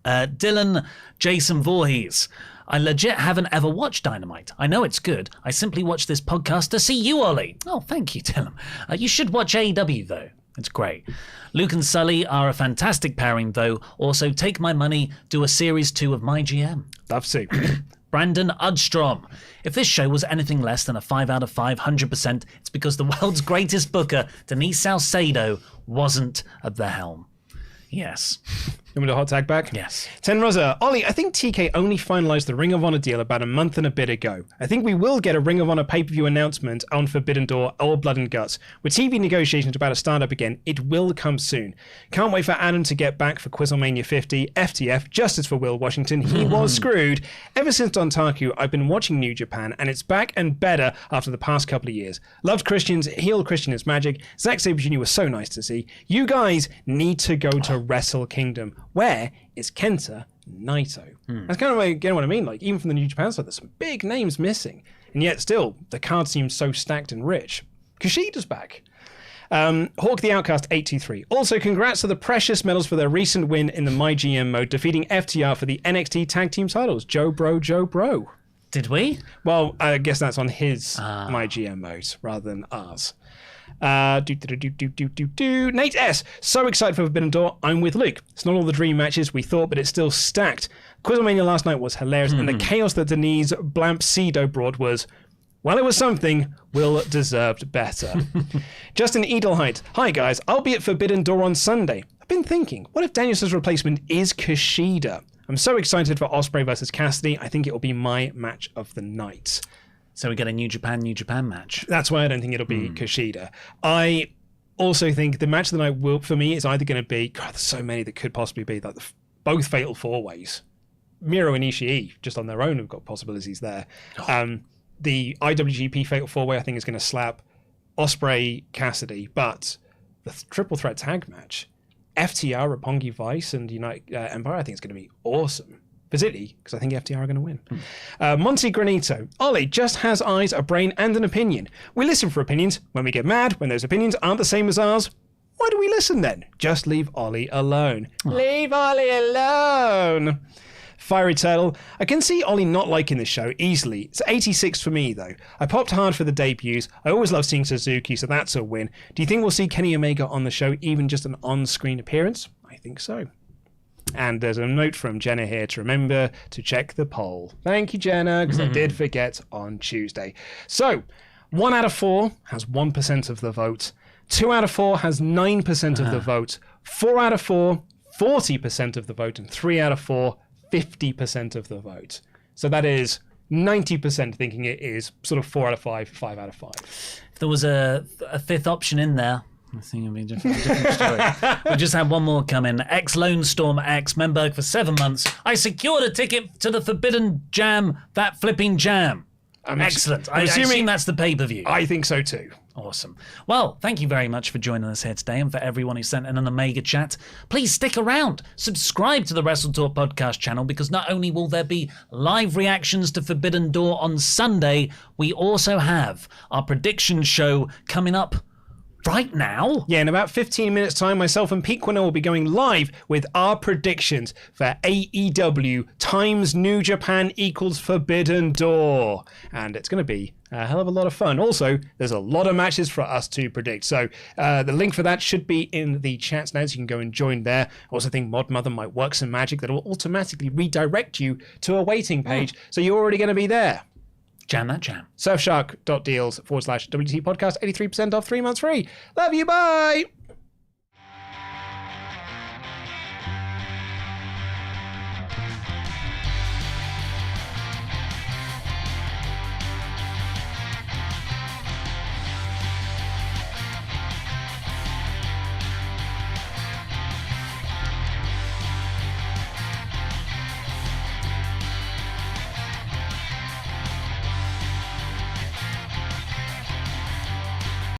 Dylan Jason Voorhees. I legit haven't ever watched Dynamite. I know it's good. I simply watch this podcast to see you, Ollie. Oh, thank you, Dylan. You should watch AEW, though. It's great. Luke and Sully are a fantastic pairing, though. Also, take my money, do a series 2 of My GM. Love to. Brandon Udstrom. If this show was anything less than a 5 out of 5, 100%, it's because the world's greatest booker, Denise Salcedo, wasn't at the helm. Yes. You want me to hot tag back? Yes. Ten Rosa. Ollie, I think TK only finalised the Ring of Honor deal about a month and a bit ago. I think we will get a Ring of Honor pay-per-view announcement on Forbidden Door or Blood and Guts. With TV negotiations about to start up again, it will come soon. Can't wait for Adam to get back for Quizlemania 50. FTF, justice for Will Washington. He was screwed. Ever since Dontaku, I've been watching New Japan, and it's back and better after the past couple of years. Loved Christian's heel Christian is magic. Zack Sabre Jr. was so nice to see. You guys need to go to Wrestle Kingdom. Where is Kenta Naito? That's kind of again what I mean. Like, even from the New Japan side, there's some big names missing, and yet still the card seems so stacked and rich. Kushida's back. Hawk the Outcast 823. Also, congrats to the Precious Metals for their recent win in the My GM mode, defeating FTR for the NXT Tag Team titles. Joe Bro. Did we? Well, I guess that's on his My GM mode rather than ours. Nate S. So excited for Forbidden Door. I'm with Luke. It's not all the dream matches we thought, but it's still stacked. Quizlemania last night was hilarious, and the chaos that Denise Blampsedo brought was, well, it was something. Will deserved better. Justin Edelheit. Hi guys, I'll be at Forbidden Door on Sunday. I've been thinking, what if Danielson's replacement is Kushida? I'm so excited for Ospreay versus Cassidy. I think it will be my match of the night. So we get a New Japan match. That's why I don't think it'll be Kushida. I also think the match of the night will, for me, is either going to be, God, there's so many that could possibly be, like both Fatal 4-Ways. Miro and Ishii, just on their own, have got possibilities there. The IWGP Fatal 4-Way, I think, is going to slap Ospreay, Cassidy, but the triple threat tag match, FTR, Roppongi Vice, and United Empire, I think it's going to be awesome. Particularly because I think FTR are going to win. Monty Granito. Ollie just has eyes, a brain, and an opinion. We listen for opinions. When we get mad, when those opinions aren't the same as ours, why do we listen then? Just leave Ollie alone. Leave Ollie alone. Fiery Turtle. I can see Ollie not liking this show easily. It's 86 for me, though. I popped hard for the debuts. I always love seeing Suzuki, so that's a win. Do you think we'll see Kenny Omega on the show, even just an on-screen appearance? I think so. And there's a note from Jenna here to remember to check the poll. Thank you, Jenna, because I did forget on Tuesday. So, 1 out of 4 has 1% of the vote. 2 out of 4 has 9% of the vote. 4 out of 4, 40% of the vote. And 3 out of 4, 50% of the vote. So that is 90% thinking it is sort of 4 out of 5, 5 out of 5. If there was a fifth option in there, I think it'd be a different story. We just had one more come in. Lone Storm X, Memberg for 7 months. I secured a ticket to the Forbidden Jam, that flipping jam. Excellent. I assume that's the pay-per-view. I think so too. Awesome. Well, thank you very much for joining us here today, and for everyone who sent in an Omega chat, please stick around. Subscribe to the WrestleTalk Podcast channel, because not only will there be live reactions to Forbidden Door on Sunday, we also have our prediction show coming up right now. Yeah, in about 15 minutes time, myself and Pete Quinnell will be going live with our predictions for AEW times New Japan equals Forbidden Door. And it's going to be a hell of a lot of fun. Also, there's a lot of matches for us to predict. So the link for that should be in the chats now, so you can go and join there. I also think Mod Mother might work some magic that will automatically redirect you to a waiting page. So you're already going to be there. Jam that jam. Surfshark.deals/WT podcast, 83% off, 3 months free. Love you, bye!